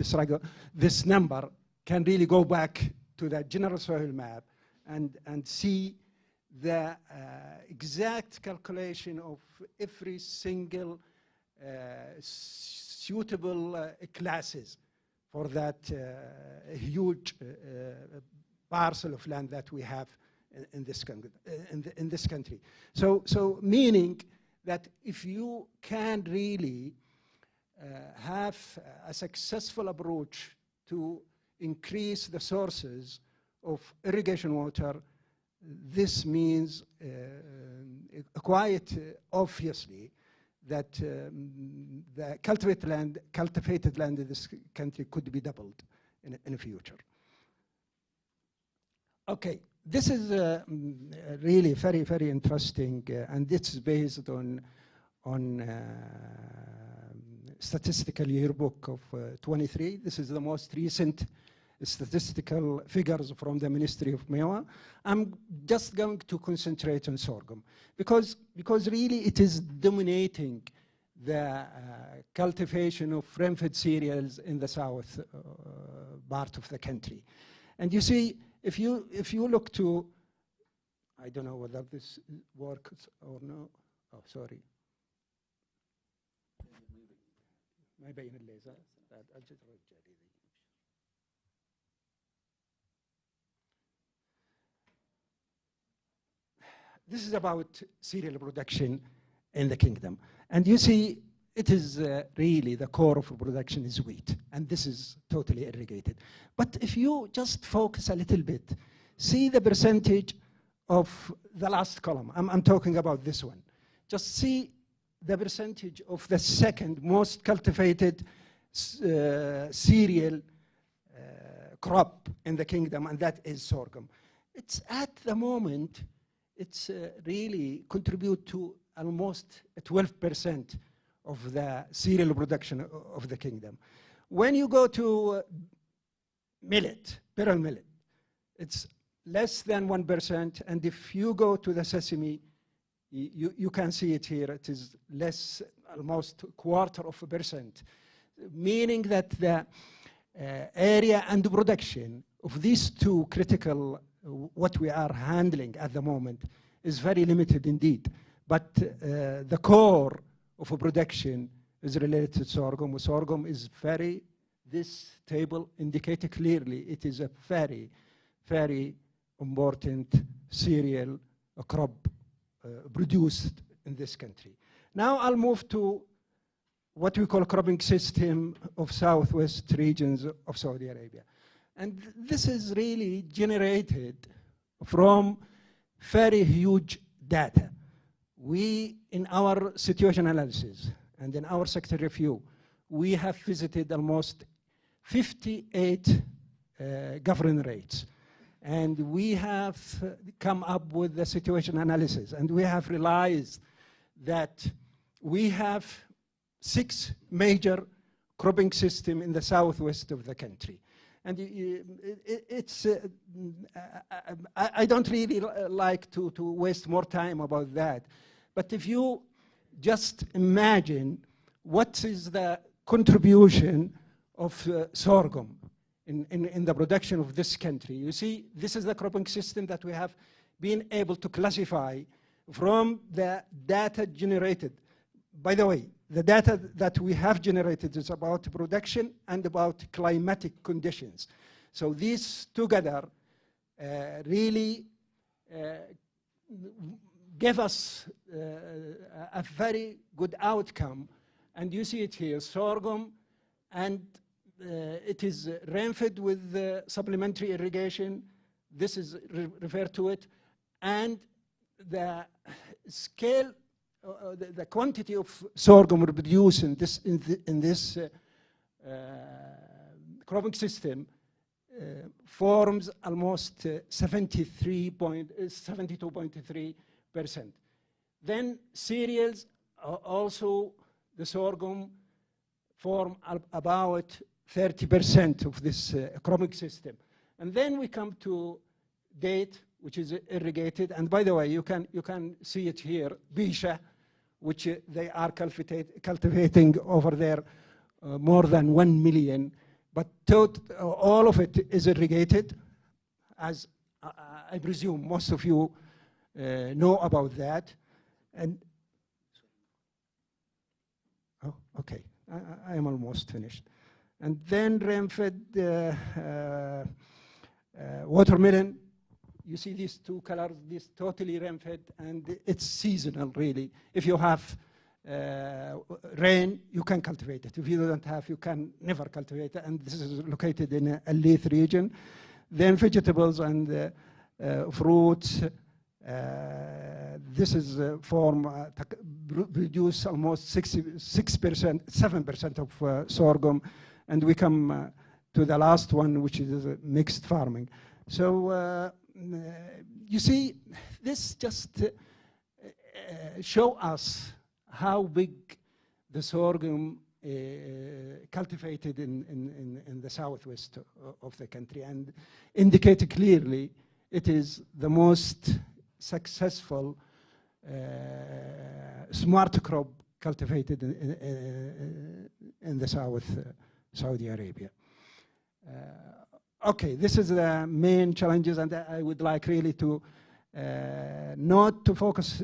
this number can really go back to that general soil map and see the exact calculation of every single suitable classes for that huge parcel of land that we have in this country. So meaning that if you can really have a successful approach to increase the sources of irrigation water, this means quite obviously that the cultivated land in this country could be doubled in the future. Okay, this is really very, very interesting, and it's based on statistical yearbook of 23. This is the most recent statistical figures from the Ministry of MEWA. I'm just going to concentrate on sorghum because really it is dominating the cultivation of rain-fed cereals in the south part of the country. And you see, if you look to, I don't know whether this works or no. Oh, sorry. Maybe in the laser. This is about cereal production in the kingdom. And you see, it is really the core of production is wheat, and this is totally irrigated. But if you just focus a little bit, see the percentage of the last column. I'm talking about this one. Just see the percentage of the second most cultivated cereal crop in the kingdom, and that is sorghum. It's at the moment, it's really contribute to almost 12% of the cereal production of the kingdom. When you go to millet, pearl millet, it's less than 1%, and if you go to the sesame, you can see it here, it is less, almost 0.25%, meaning that the area and the production of these two critical, what we are handling at the moment, is very limited indeed. But the core of a production is related to sorghum. Sorghum is very, this table indicates clearly, it is a very, very important cereal crop produced in this country. Now I'll move to what we call cropping system of southwest regions of Saudi Arabia. And this is really generated from very huge data. We, in our situation analysis and in our sector review, we have visited almost 58 governorates. And we have come up with the situation analysis, and we have realized that we have 6 major cropping systems in the southwest of the country. And it's, I don't really like to waste more time about that. But if you just imagine what is the contribution of sorghum in the production of this country, you see, this is the cropping system that we have been able to classify from the data generated. By the way, the data that we have generated is about production and about climatic conditions. So these together really gave us a very good outcome. And you see it here, sorghum, and it is rain-fed with supplementary irrigation. This is referred to it. And the scale, the quantity of sorghum produced in this cropping system forms almost 72.3%. Then cereals, also the sorghum, form about 30% of this economic system. And then we come to date, which is irrigated. And by the way, you can see it here, Bisha, which they are cultivating over there, more than 1 million. But all of it is irrigated, as I presume most of you know about that. And oh, okay, I am almost finished. And then rain-fed watermelon. You see these two colors, this totally rain-fed, and it's seasonal, really. If you have rain, you can cultivate it. If you don't have, you can never cultivate it. And this is located in a Leith region. Then vegetables and fruits. This is produce almost 7% of sorghum. And we come to the last one, which is mixed farming. So you see, this just show us how big the sorghum cultivated in the southwest of the country, and indicate clearly it is the most successful smart crop cultivated in the Saudi Arabia. Okay, this is the main challenges, and I would like really to not to focus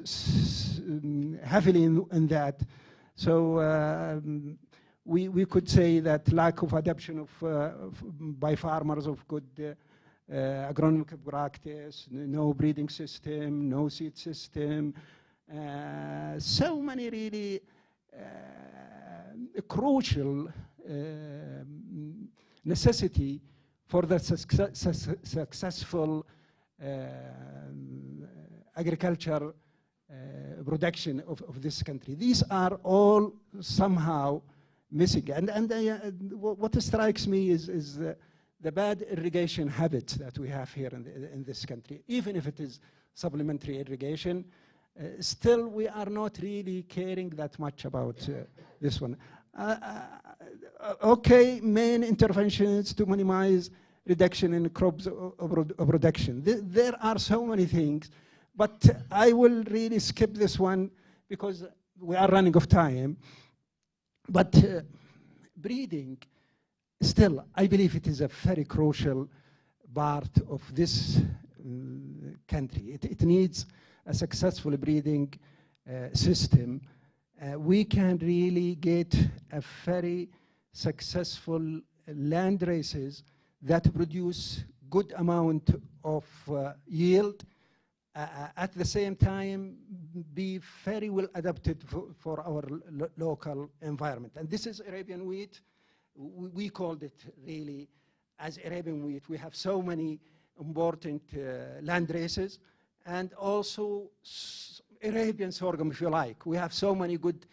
heavily in that. So we could say that lack of adoption of by farmers of good agronomic practice, no breeding system, no seed system, so many really crucial necessity for the successful agriculture production of this country. These are all somehow missing. And what strikes me is the bad irrigation habits that we have here in this country. Even if it is supplementary irrigation, still we are not really caring that much about this one. Okay, main interventions to minimize reduction in crops production. There are so many things, but I will really skip this one because we are running out of time. But breeding, still, I believe it is a very crucial part of this country. It needs a successful breeding system. We can really get a very successful land races that produce good amount of yield, at the same time be very well adapted for our local environment. And this is Arabian wheat. We called it really as Arabian wheat. We have so many important land races, and also Arabian sorghum, if you like. We have so many good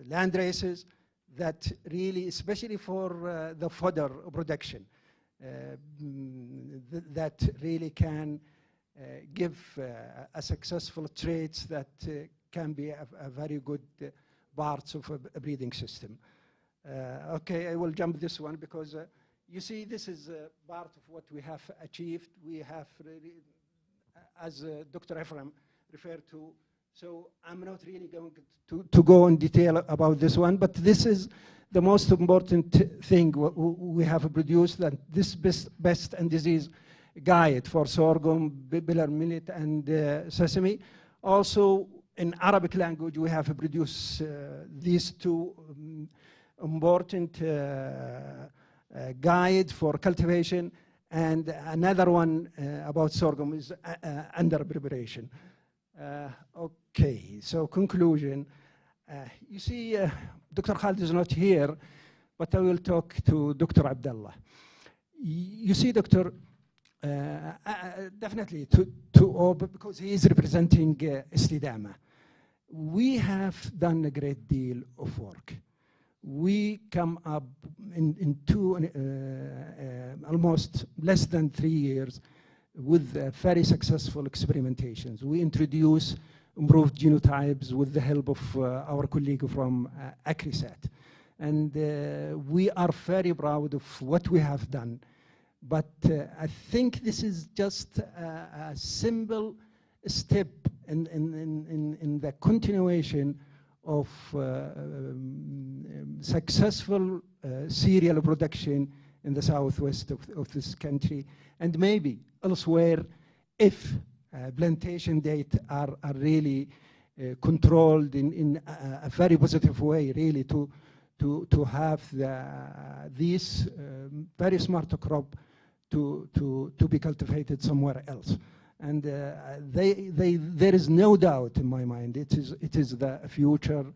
land races that really, especially for the fodder production, that really can give a successful traits that can be a very good parts of a breeding system. Okay, I will jump this one because you see this is part of what we have achieved. We have really, as Dr. Ephraim referred to, so I'm not really going to go in detail about this one, but this is the most important thing we have produced, that this pest and disease guide for sorghum, billar millet, and sesame. Also, in Arabic language, we have produced these two important guide for cultivation, and another one about sorghum is under preparation. Okay, so conclusion. You see, Dr. Khalid is not here, but I will talk to Dr. Abdullah. You see, Doctor, definitely because he is representing Istidama. We have done a great deal of work. we come up in almost less than 3 years with very successful experimentations. We introduce improved genotypes with the help of our colleague from ACRISAT. And we are very proud of what we have done. But I think this is just a simple step in the continuation of successful cereal production in the southwest of this country, and maybe elsewhere if plantation data are really controlled in a very positive way, really to have this very smart crop to be cultivated somewhere else. And there is no doubt in my mind it is the future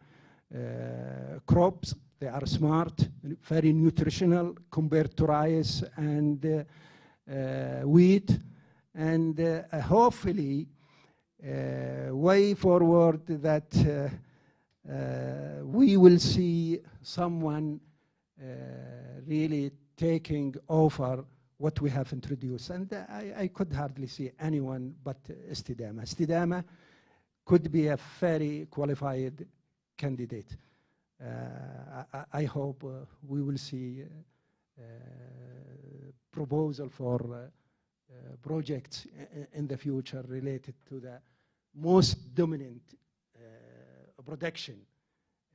crops. They are smart, very nutritional compared to rice and wheat, and hopefully way forward that we will see someone really taking over what we have introduced. And I could hardly see anyone but استدامة. استدامة could be a very qualified candidate. I hope we will see proposal for projects in the future related to the most dominant production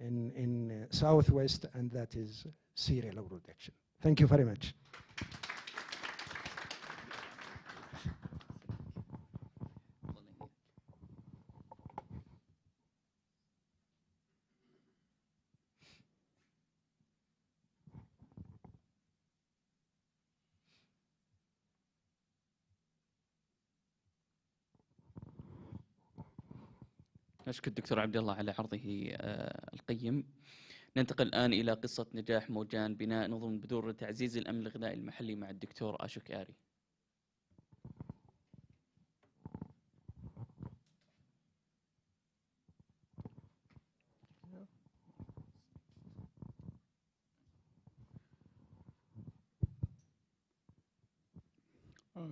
in Southwest, and that is cereal production. Thank you very much. نشكر الدكتور عبد الله على عرضه القيم. ننتقل الآن إلى قصة نجاح موجان بناء نظم بذور لتعزيز الأمن الغذائي المحلي مع الدكتور أشوك آري.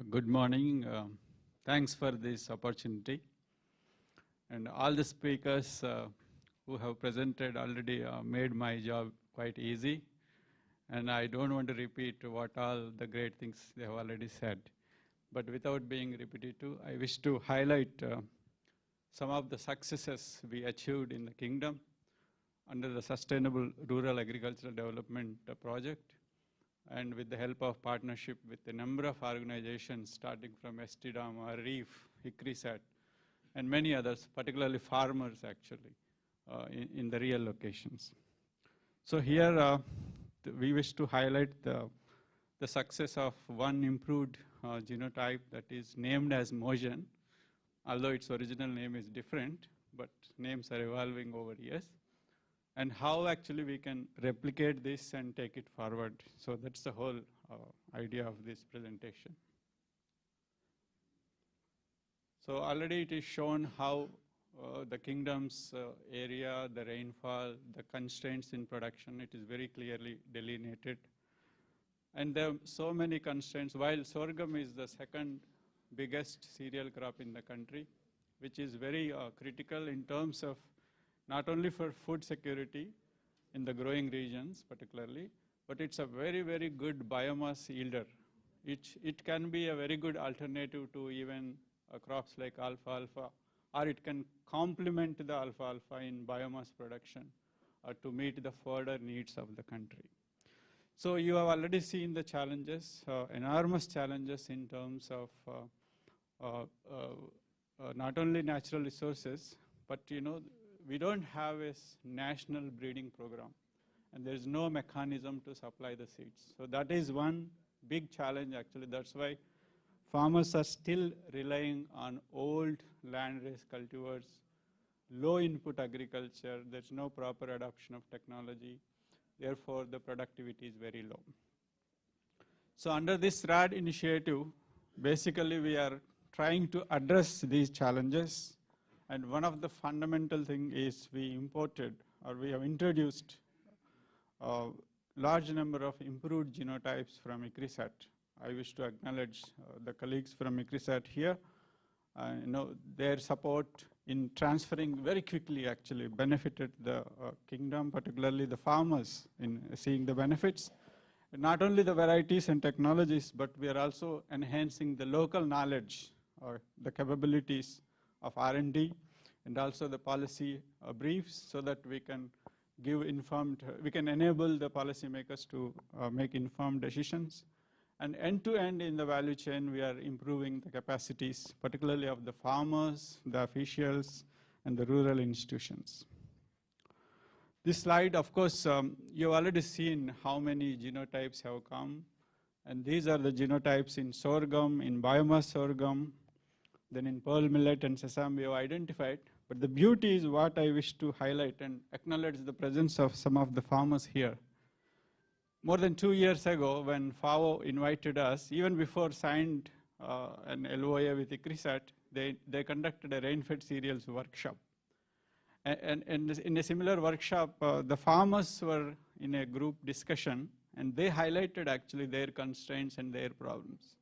Good morning. Thanks for this opportunity. And all the speakers who have presented already made my job quite easy. And I don't want to repeat what all the great things they have already said. But without being repetitive, I wish to highlight some of the successes we achieved in the kingdom under the Sustainable Rural Agricultural Development Project, and with the help of partnership with a number of organizations starting from Estidama, Reef, ICRISAT, and many others, particularly farmers actually, in the real locations. So here we wish to highlight the success of one improved genotype that is named as Mojan, although its original name is different, but names are evolving over years, and how actually we can replicate this and take it forward. So that's the whole idea of this presentation. So already it is shown how the kingdom's area, the rainfall, the constraints in production, it is very clearly delineated. And there are so many constraints. While sorghum is the second biggest cereal crop in the country, which is very critical in terms of not only for food security in the growing regions particularly, but it's a very, very good biomass yielder. It can be a very good alternative to even crops like alfalfa, or it can complement the alfalfa in biomass production to meet the further needs of the country. So you have already seen the challenges, enormous challenges in terms of not only natural resources, but we don't have a national breeding program, and there is no mechanism to supply the seeds. So that is one big challenge actually. That's why farmers are still relying on old land-raised cultivars, low input agriculture. There's no proper adoption of technology. Therefore, the productivity is very low. So under this RAD initiative, basically we are trying to address these challenges. And one of the fundamental things is we have introduced large number of improved genotypes from ICRISAT. I wish to acknowledge the colleagues from ICRISAT here. Their support in transferring very quickly actually benefited the kingdom, particularly the farmers in seeing the benefits. Not only the varieties and technologies, but we are also enhancing the local knowledge or the capabilities of R&D and also the policy briefs so that we can give we can enable the policymakers to make informed decisions. And end-to-end in the value chain, we are improving the capacities, particularly of the farmers, the officials, and the rural institutions. This slide, of course, you've already seen how many genotypes have come. And these are the genotypes in sorghum, in biomass sorghum, then in pearl millet and sesame we have identified. But the beauty is what I wish to highlight and acknowledge the presence of some of the farmers here. More than 2 years ago, when FAO invited us, even before signed an LOA with ICRISAT, they conducted a rain-fed cereals workshop. And in a similar workshop, the farmers were in a group discussion, and they highlighted actually their constraints and their problems.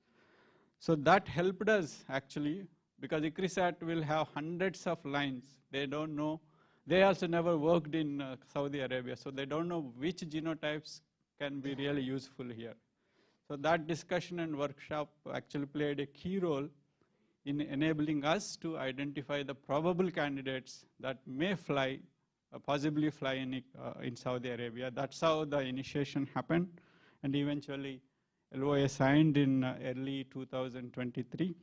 So that helped us actually, because ICRISAT will have hundreds of lines. They don't know. They also never worked in Saudi Arabia, so they don't know which genotypes can be really useful here. So that discussion and workshop actually played a key role in enabling us to identify the probable candidates that may fly, possibly fly in Saudi Arabia. That's how the initiation happened, and eventually LOA signed in early 2023,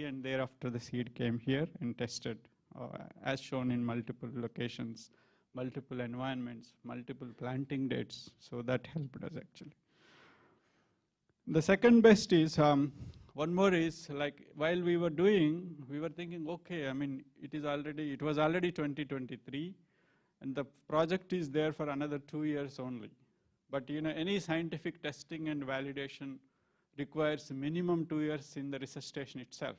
and thereafter the seed came here and tested, as shown in multiple locations, multiple environments, multiple planting dates. So that helped us actually. The second best is, one more is, like, while we were thinking, okay, I mean, it was already 2023, and the project is there for another 2 years only. But any scientific testing and validation requires minimum 2 years in the resuscitation itself.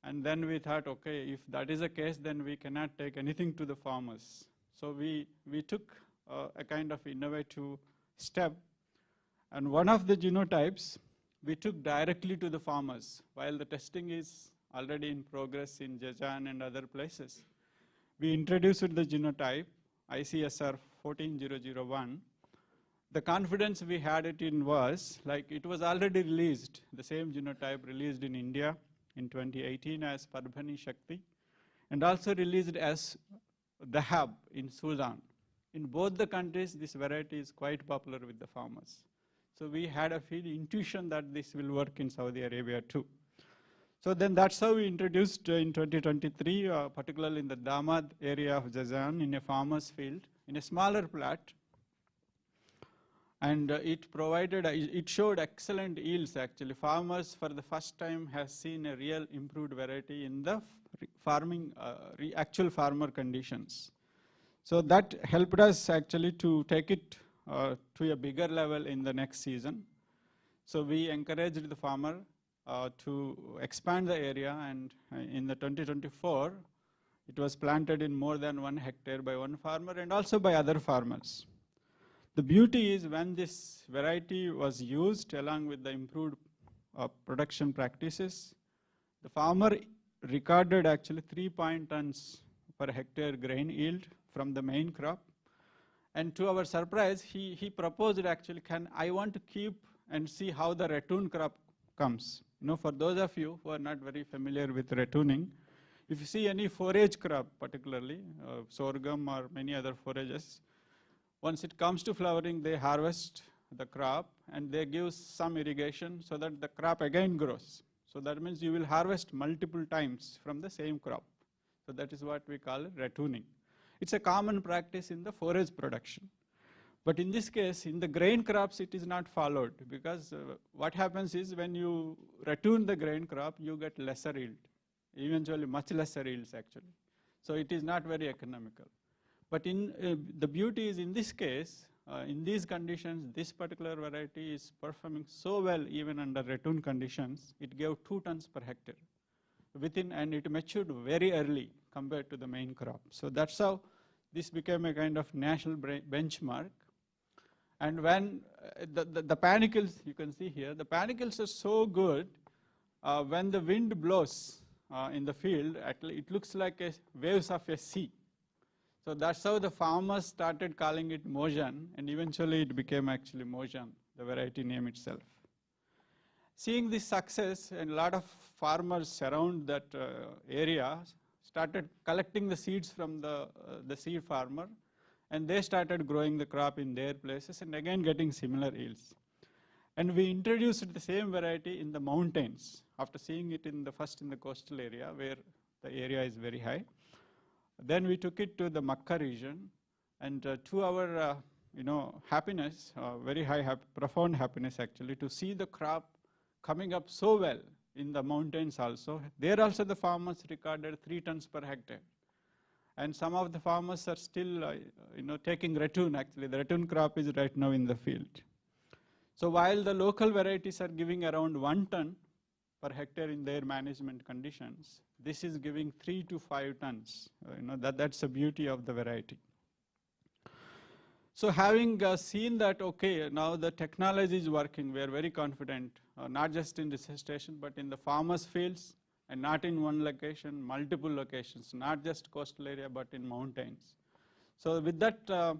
And then we thought, okay, if that is the case, then we cannot take anything to the farmers. So we took a kind of innovative step. And one of the genotypes we took directly to the farmers. While the testing is already in progress in Jazan and other places, we introduced the genotype ICSR 14001. The confidence we had it in was, like, it was already released, the same genotype released in India in 2018 as Parbhani Shakti, and also released as Dahab in Sudan. In both the countries, this variety is quite popular with the farmers. So we had a intuition that this will work in Saudi Arabia too. So then that's how we introduced in 2023, particularly in the Damad area of Jazan, in a farmer's field, in a smaller plot. And it showed excellent yields actually. Farmers for the first time have seen a real improved variety in the farming, actual farmer conditions. So that helped us actually to take it to a bigger level in the next season. So we encouraged the farmer to expand the area, and in the 2024, it was planted in more than 1 hectare by one farmer and also by other farmers. The beauty is when this variety was used along with the improved production practices, the farmer recorded actually 3 tons per hectare grain yield from the main crop. And to our surprise, he proposed actually, I want to keep and see how the ratoon crop comes. For those of you who are not very familiar with ratooning, if you see any forage crop, particularly sorghum or many other forages, once it comes to flowering, they harvest the crop and they give some irrigation so that the crop again grows. So that means you will harvest multiple times from the same crop. So that is what we call ratooning. It's a common practice in the forage production. But in this case, in the grain crops, it is not followed, because what happens is when you ratoon the grain crop, you get lesser yield, eventually much lesser yields actually. So it is not very economical. But the beauty is in this case, in these conditions, this particular variety is performing so well even under ratoon conditions. It gave 2 tons per hectare and it matured very early compared to the main crop. So that's how this became a kind of national benchmark. And when the panicles, you can see here, the panicles are so good, when the wind blows in the field, it looks like waves of a sea. So that's how the farmers started calling it Mojan, and eventually it became actually Mojan, the variety name itself. Seeing this success, and a lot of farmers around that area started collecting the seeds from the seed farmer, and they started growing the crop in their places and again getting similar yields. And we introduced the same variety in the mountains after seeing it first in the coastal area where the area is very high. Then we took it to the Makka region, and to our happiness, very high, profound happiness actually, to see the crop coming up so well in the mountains also. There also the farmers recorded 3 tons per hectare. And some of the farmers are still taking ratoon actually. The ratoon crop is right now in the field. So while the local varieties are giving around 1 ton per hectare in their management conditions, this is giving 3 to 5 tons. That's the beauty of the variety. So having seen that, okay, now the technology is working, we are very confident, not just in research station, but in the farmers' fields, and not in one location, multiple locations, not just coastal area, but in mountains. So with that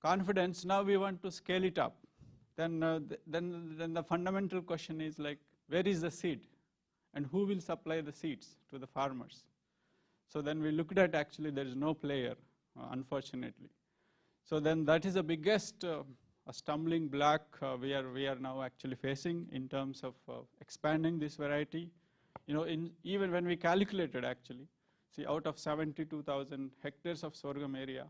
confidence, now we want to scale it up. Then the fundamental question is like, where is the seed? And who will supply the seeds to the farmers? So then we looked at actually there is no player, unfortunately. So then that is the biggest stumbling block we are now actually facing in terms of expanding this variety. Even when we calculated actually, see out of 72,000 hectares of sorghum area,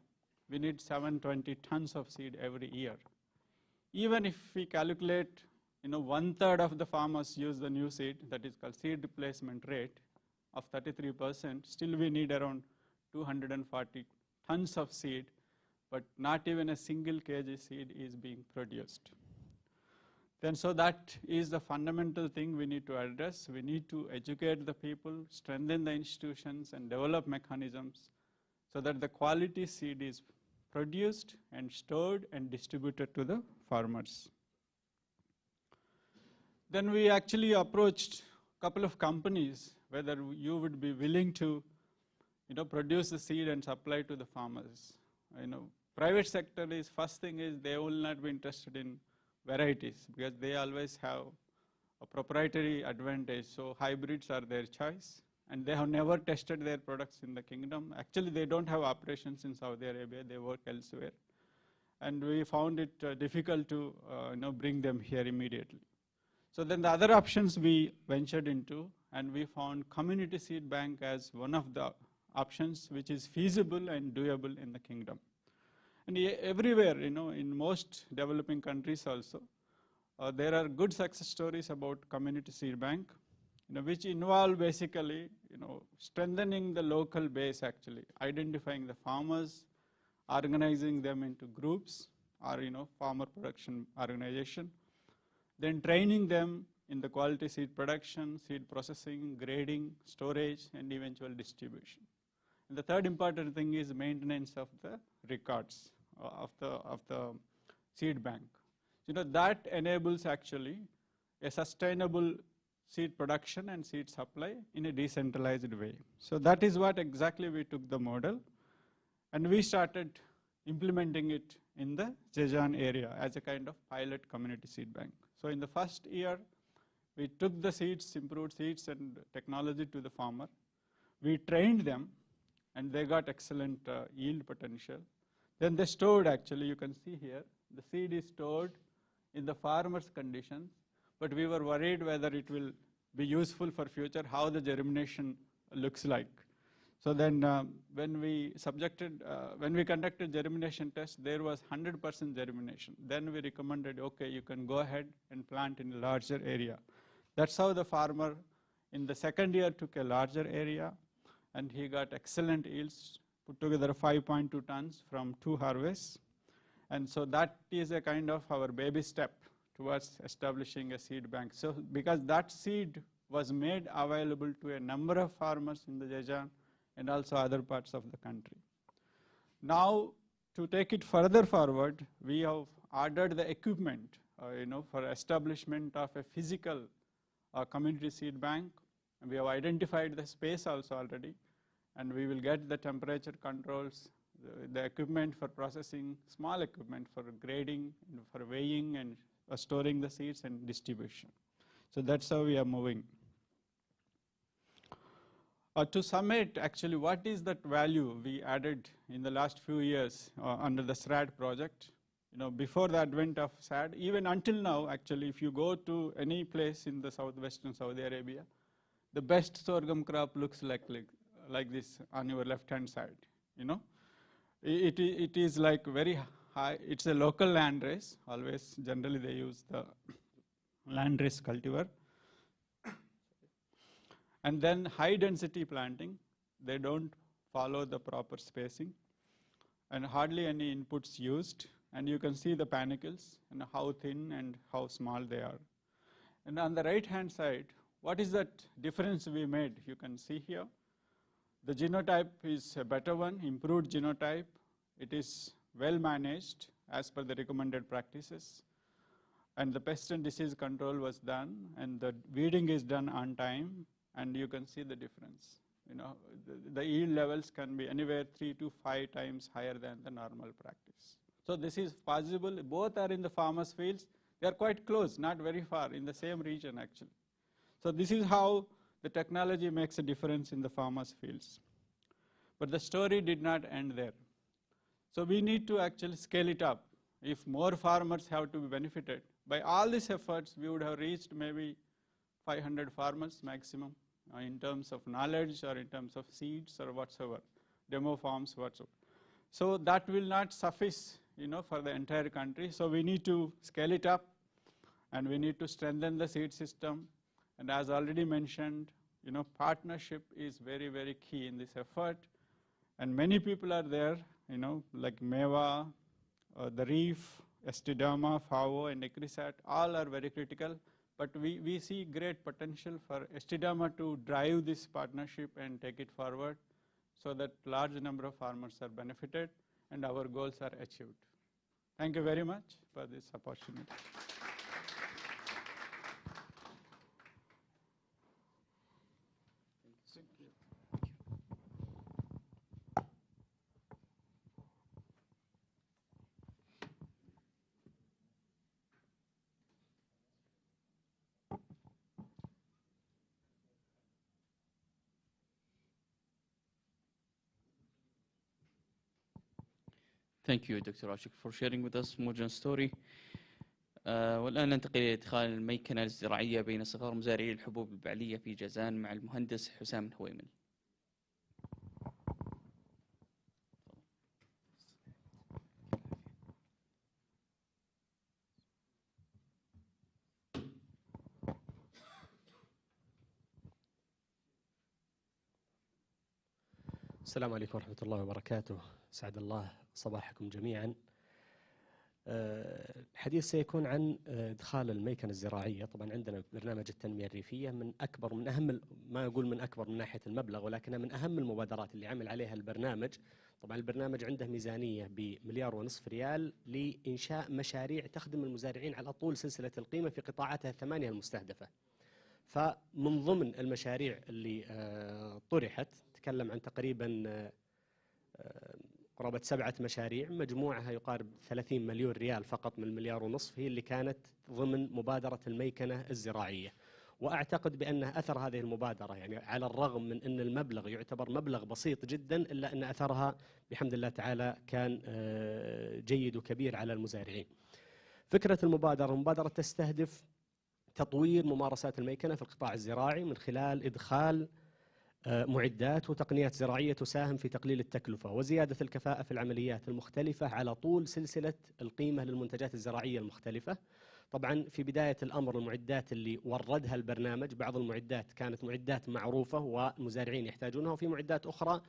we need 720 tons of seed every year. Even if we calculate, 1/3 of the farmers use the new seed, that is called seed replacement rate of 33%, still we need around 240 tons of seed, but not even a single kg seed is being produced. Then so that is the fundamental thing we need to address. We need to educate the people, strengthen the institutions, and develop mechanisms so that the quality seed is produced and stored and distributed to the farmers. Then we actually approached a couple of companies whether you would be willing to produce the seed and supply to the farmers. Private sector is, first thing is they will not be interested in varieties because they always have a proprietary advantage. So hybrids are their choice, and they have never tested their products in the kingdom. Actually, they don't have operations in Saudi Arabia, they work elsewhere. And we found it difficult to bring them here immediately. So then the other options we ventured into, and we found community seed bank as one of the options which is feasible and doable in the kingdom. And everywhere, in most developing countries also, there are good success stories about community seed bank, which involve basically, strengthening the local base actually, identifying the farmers, organizing them into groups or, farmer production organization, then training them in the quality seed production, seed processing, grading, storage, and eventual distribution. And the third important thing is maintenance of the records of the seed bank. That enables actually a sustainable seed production and seed supply in a decentralized way. So that is what exactly we took the model, and we started implementing it in the Zejan area as a kind of pilot community seed bank. So in the first year, we took the seeds, improved seeds and technology to the farmer. We trained them, and they got excellent yield potential. Then they stored, actually, you can see here, the seed is stored in the farmer's conditions, but we were worried whether it will be useful for future, how the germination looks like. So then when we conducted germination tests, there was 100% germination. Then we recommended, okay, you can go ahead and plant in a larger area. That's how the farmer in the second year took a larger area, and he got excellent yields, put together 5.2 tons from 2 harvests. And so that is a kind of our baby step towards establishing a seed bank. So because that seed was made available to a number of farmers in the Zejan and also other parts of the country. Now, to take it further forward, we have ordered the equipment, for establishment of a physical community seed bank. And we have identified the space also already, and we will get the temperature controls, the equipment for processing, small equipment for grading, for weighing and storing the seeds and distribution. So that's how we are moving. To sum it, actually, what is that value we added in the last few years under the SRAD project? Before the advent of SAD, even until now, actually, if you go to any place in the southwestern Saudi Arabia, the best sorghum crop looks like this on your left-hand side. It is like very high. It's a local landrace. Always, generally, they use the landrace cultivar. And then high-density planting. They don't follow the proper spacing, and hardly any inputs used. And you can see the panicles and how thin and how small they are. And on the right-hand side, what is that difference we made? You can see here. The genotype is a better one, improved genotype. It is well managed as per the recommended practices. And the pest and disease control was done, and the weeding is done on time, and you can see the difference. The yield levels can be anywhere 3 to 5 times higher than the normal practice. So this is possible. Both are in the farmers' fields. They are quite close, not very far, in the same region actually. So this is how the technology makes a difference in the farmers' fields. But the story did not end there. So we need to actually scale it up. If more farmers have to be benefited, by all these efforts, we would have reached maybe 500 farmers maximum in terms of knowledge or in terms of seeds or whatsoever, demo farms, whatsoever. So that will not suffice, for the entire country. So we need to scale it up, and we need to strengthen the seed system. And as already mentioned, partnership is very, very key in this effort. And many people are there, like MEWA, the REEF, Estidama, FAO, and ECRISAT, all are very critical. But we see great potential for Estidama to drive this partnership and take it forward so that large number of farmers are benefited and our goals are achieved. Thank you very much for this opportunity. Thank you, Dr. Ashok, for sharing with us Mojan story. والآن ننتقل إلى إدخال الميكنة الزراعية بين صغار مزارعي الحبوب البعلية في جازان مع المهندس حسام الهويمل. السلام عليكم ورحمة الله وبركاته. سعد الله صباحكم جميعا. الحديث سيكون عن إدخال الميكنة الزراعية. طبعا عندنا برنامج التنمية الريفية من أهم، ما أقول من أكبر من ناحية المبلغ، ولكنها من أهم المبادرات اللي عمل عليها البرنامج. طبعا البرنامج عنده ميزانية ب1.5 مليار ريال لإنشاء مشاريع تخدم المزارعين على طول سلسلة القيمة في قطاعاتها 8 المستهدفة. فمن ضمن المشاريع اللي طرحت تكلم عن تقريبا قرابة 7 مشاريع، مجموعها يقارب 30 مليون ريال فقط من 1.5 مليار، هي اللي كانت ضمن مبادرة الميكنة الزراعية. وأعتقد بأن أثر هذه المبادرة، يعني على الرغم من أن المبلغ يعتبر مبلغ بسيط جدا، إلا أن أثرها بحمد الله تعالى كان جيد وكبير على المزارعين. فكرة المبادرة تستهدف تطوير ممارسات الميكنة في القطاع الزراعي من خلال إدخال معدات وتقنيات زراعية تساهم في تقليل التكلفة وزيادة الكفاءة في العمليات المختلفة على طول سلسلة القيمة للمنتجات الزراعية المختلفة. طبعا في بداية الأمر المعدات اللي وردها البرنامج، بعض المعدات كانت معدات معروفة والمزارعين يحتاجونها، وفي معدات أخرى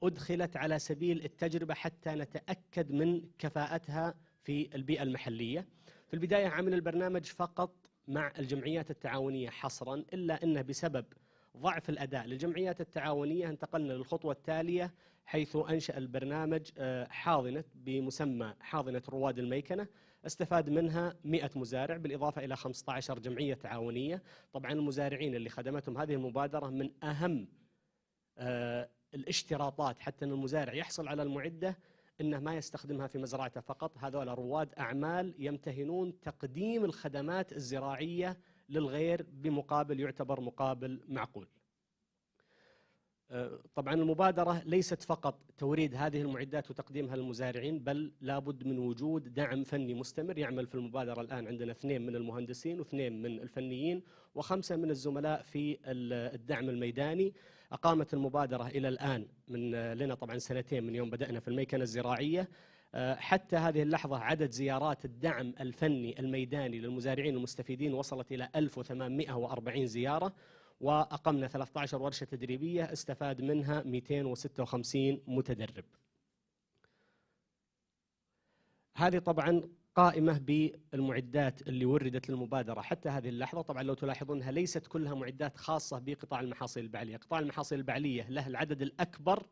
أدخلت على سبيل التجربة حتى نتأكد من كفاءتها في البيئة المحلية. في البداية عمل البرنامج فقط مع الجمعيات التعاونية حصرا، إلا أنه بسبب ضعف الأداء للجمعيات التعاونية انتقلنا للخطوة التالية، حيث أنشأ البرنامج حاضنة بمسمى حاضنة رواد الميكنة، استفاد منها 100 مزارع بالإضافة إلى 15 جمعية تعاونية. طبعا المزارعين اللي خدمتهم هذه المبادرة من أهم الاشتراطات حتى أن المزارع يحصل على المعدة إنه ما يستخدمها في مزرعته فقط، هذول رواد أعمال يمتهنون تقديم الخدمات الزراعية للغير بمقابل يعتبر مقابل معقول. طبعا المبادرة ليست فقط توريد هذه المعدات وتقديمها للمزارعين، بل لابد من وجود دعم فني مستمر. يعمل في المبادرة الآن عندنا 2 من المهندسين و2 من الفنيين و5 من الزملاء في الدعم الميداني. أقامت المبادرة إلى الآن من لنا طبعا 2 من يوم بدأنا في الميكنة الزراعية. حتى هذه اللحظة عدد زيارات الدعم الفني الميداني للمزارعين المستفيدين وصلت إلى 1840 زيارة، وأقمنا 13 ورشة تدريبية استفاد منها 256 متدرب. هذه طبعا قائمة بالمعدات اللي وردت للمبادرة حتى هذه اللحظة. طبعا لو تلاحظونها ليست كلها معدات خاصة بقطاع المحاصيل البعلية، قطاع المحاصيل البعلية له العدد الأكبر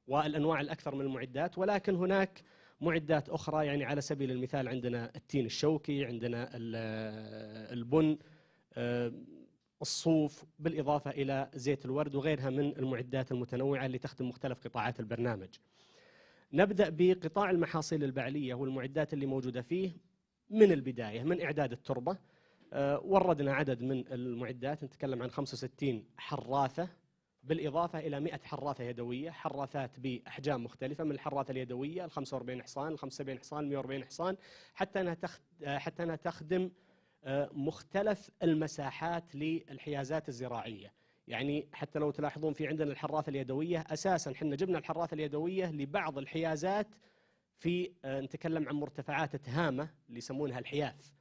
والأنواع الأكثر من المعدات، ولكن هناك معدات أخرى. يعني على سبيل المثال عندنا التين الشوكي، عندنا البن، الصوف، بالإضافة إلى زيت الورد وغيرها من المعدات المتنوعة اللي تخدم مختلف قطاعات البرنامج. نبدأ بقطاع المحاصيل البعلية والمعدات اللي موجودة فيه من البداية، من إعداد التربة. وردنا عدد من المعدات، نتكلم عن 65 حراثة بالإضافة إلى 100 حراثة يدوية، حراثات بأحجام مختلفة، من الحراثة اليدوية 45 حصان، 75 حصان، 140 حصان، حتى أنها تخدم مختلف المساحات للحيازات الزراعية. يعني حتى لو تلاحظون في عندنا الحراثة اليدوية، أساساً حنا جبنا الحراثة اليدوية لبعض الحيازات في نتكلم عن مرتفعات تهامة اللي يسمونها الحياث.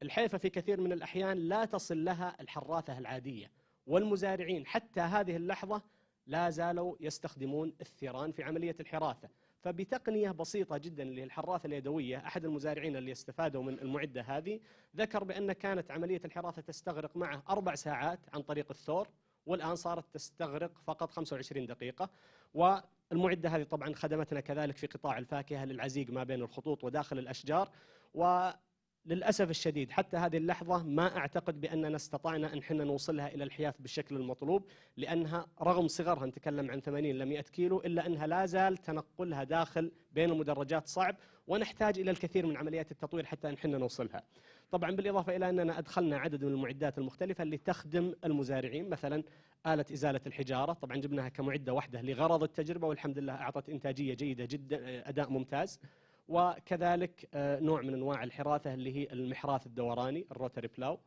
الحيفة في كثير من الأحيان لا تصل لها الحراثة العادية، والمزارعين حتى هذه اللحظة لا زالوا يستخدمون الثيران في عملية الحراثة. فبتقنية بسيطة جدا اللي هي الحراثة اليدوية، أحد المزارعين اللي استفادوا من المعدة هذه ذكر بأن كانت عملية الحراثة تستغرق معه 4 ساعات عن طريق الثور، والآن صارت تستغرق فقط 25 دقيقة. والمعدة هذه طبعا خدمتنا كذلك في قطاع الفاكهة للعزيق ما بين الخطوط وداخل الأشجار. وللأسف الشديد حتى هذه اللحظة ما أعتقد بأننا استطعنا أن حنا نوصلها إلى الحياث بالشكل المطلوب، لأنها رغم صغرها نتكلم عن 80 إلى 100 كيلو، إلا أنها لا زال تنقلها داخل بين المدرجات صعب، ونحتاج إلى الكثير من عمليات التطوير حتى أن حنا نوصلها. طبعا بالإضافة إلى أننا أدخلنا عدد من المعدات المختلفة اللي تخدم المزارعين، مثلا آلة إزالة الحجارة، طبعا جبناها كمعدة واحدة لغرض التجربة، والحمد لله أعطت إنتاجية جيدة جدا، أداء ممتاز. وكذلك نوع من أنواع الحراثة اللي هي المحراث الدوراني الروتري بلاو،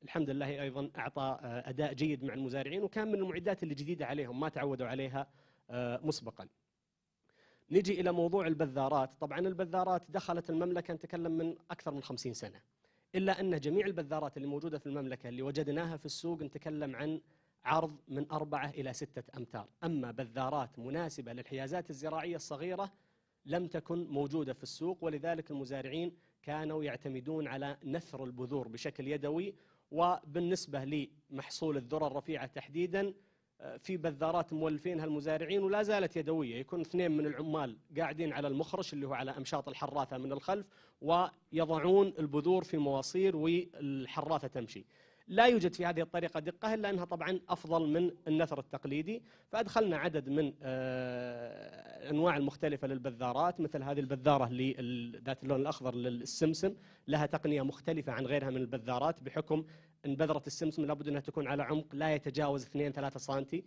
الحمد لله أيضا أعطى أداء جيد مع المزارعين، وكان من المعدات اللي جديدة عليهم ما تعودوا عليها مسبقا. نجي إلى موضوع البذارات. طبعا البذارات دخلت المملكة نتكلم من أكثر من 50 سنة، إلا أن جميع البذارات اللي موجودة في المملكة اللي وجدناها في السوق نتكلم عن عرض من 4 إلى 6 أمتار. أما بذارات مناسبة للحيازات الزراعية الصغيرة لم تكن موجودة في السوق، ولذلك المزارعين كانوا يعتمدون على نثر البذور بشكل يدوي. وبالنسبة لمحصول الذرة الرفيعة تحديدا في بذارات مولفينها المزارعين ولا زالت يدوية، يكون 2 من العمال قاعدين على المخرش اللي هو على أمشاط الحراثة من الخلف، ويضعون البذور في مواصير والحراثة تمشي. لا يوجد في هذه الطريقة دقة، إلا أنها طبعا أفضل من النثر التقليدي. فأدخلنا عدد من الأنواع المختلفة للبذارات، مثل هذه البذارة ذات اللون الأخضر للسمسم، لها تقنية مختلفة عن غيرها من البذارات، بحكم أن بذرة السمسم لابد أنها تكون على عمق لا يتجاوز 2-3 سنتي.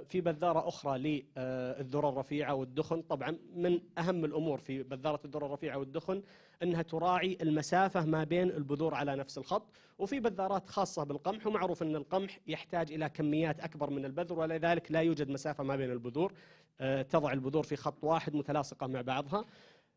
في بذارة أخرى للذرة الرفيعة والدخن. طبعا من أهم الأمور في بذارة الذرة الرفيعة والدخن أنها تراعي المسافة ما بين البذور على نفس الخط. وفي بذارات خاصة بالقمح، ومعروف أن القمح يحتاج إلى كميات أكبر من البذر، ولذلك لا يوجد مسافة ما بين البذور، تضع البذور في خط واحد متلاصقة مع بعضها.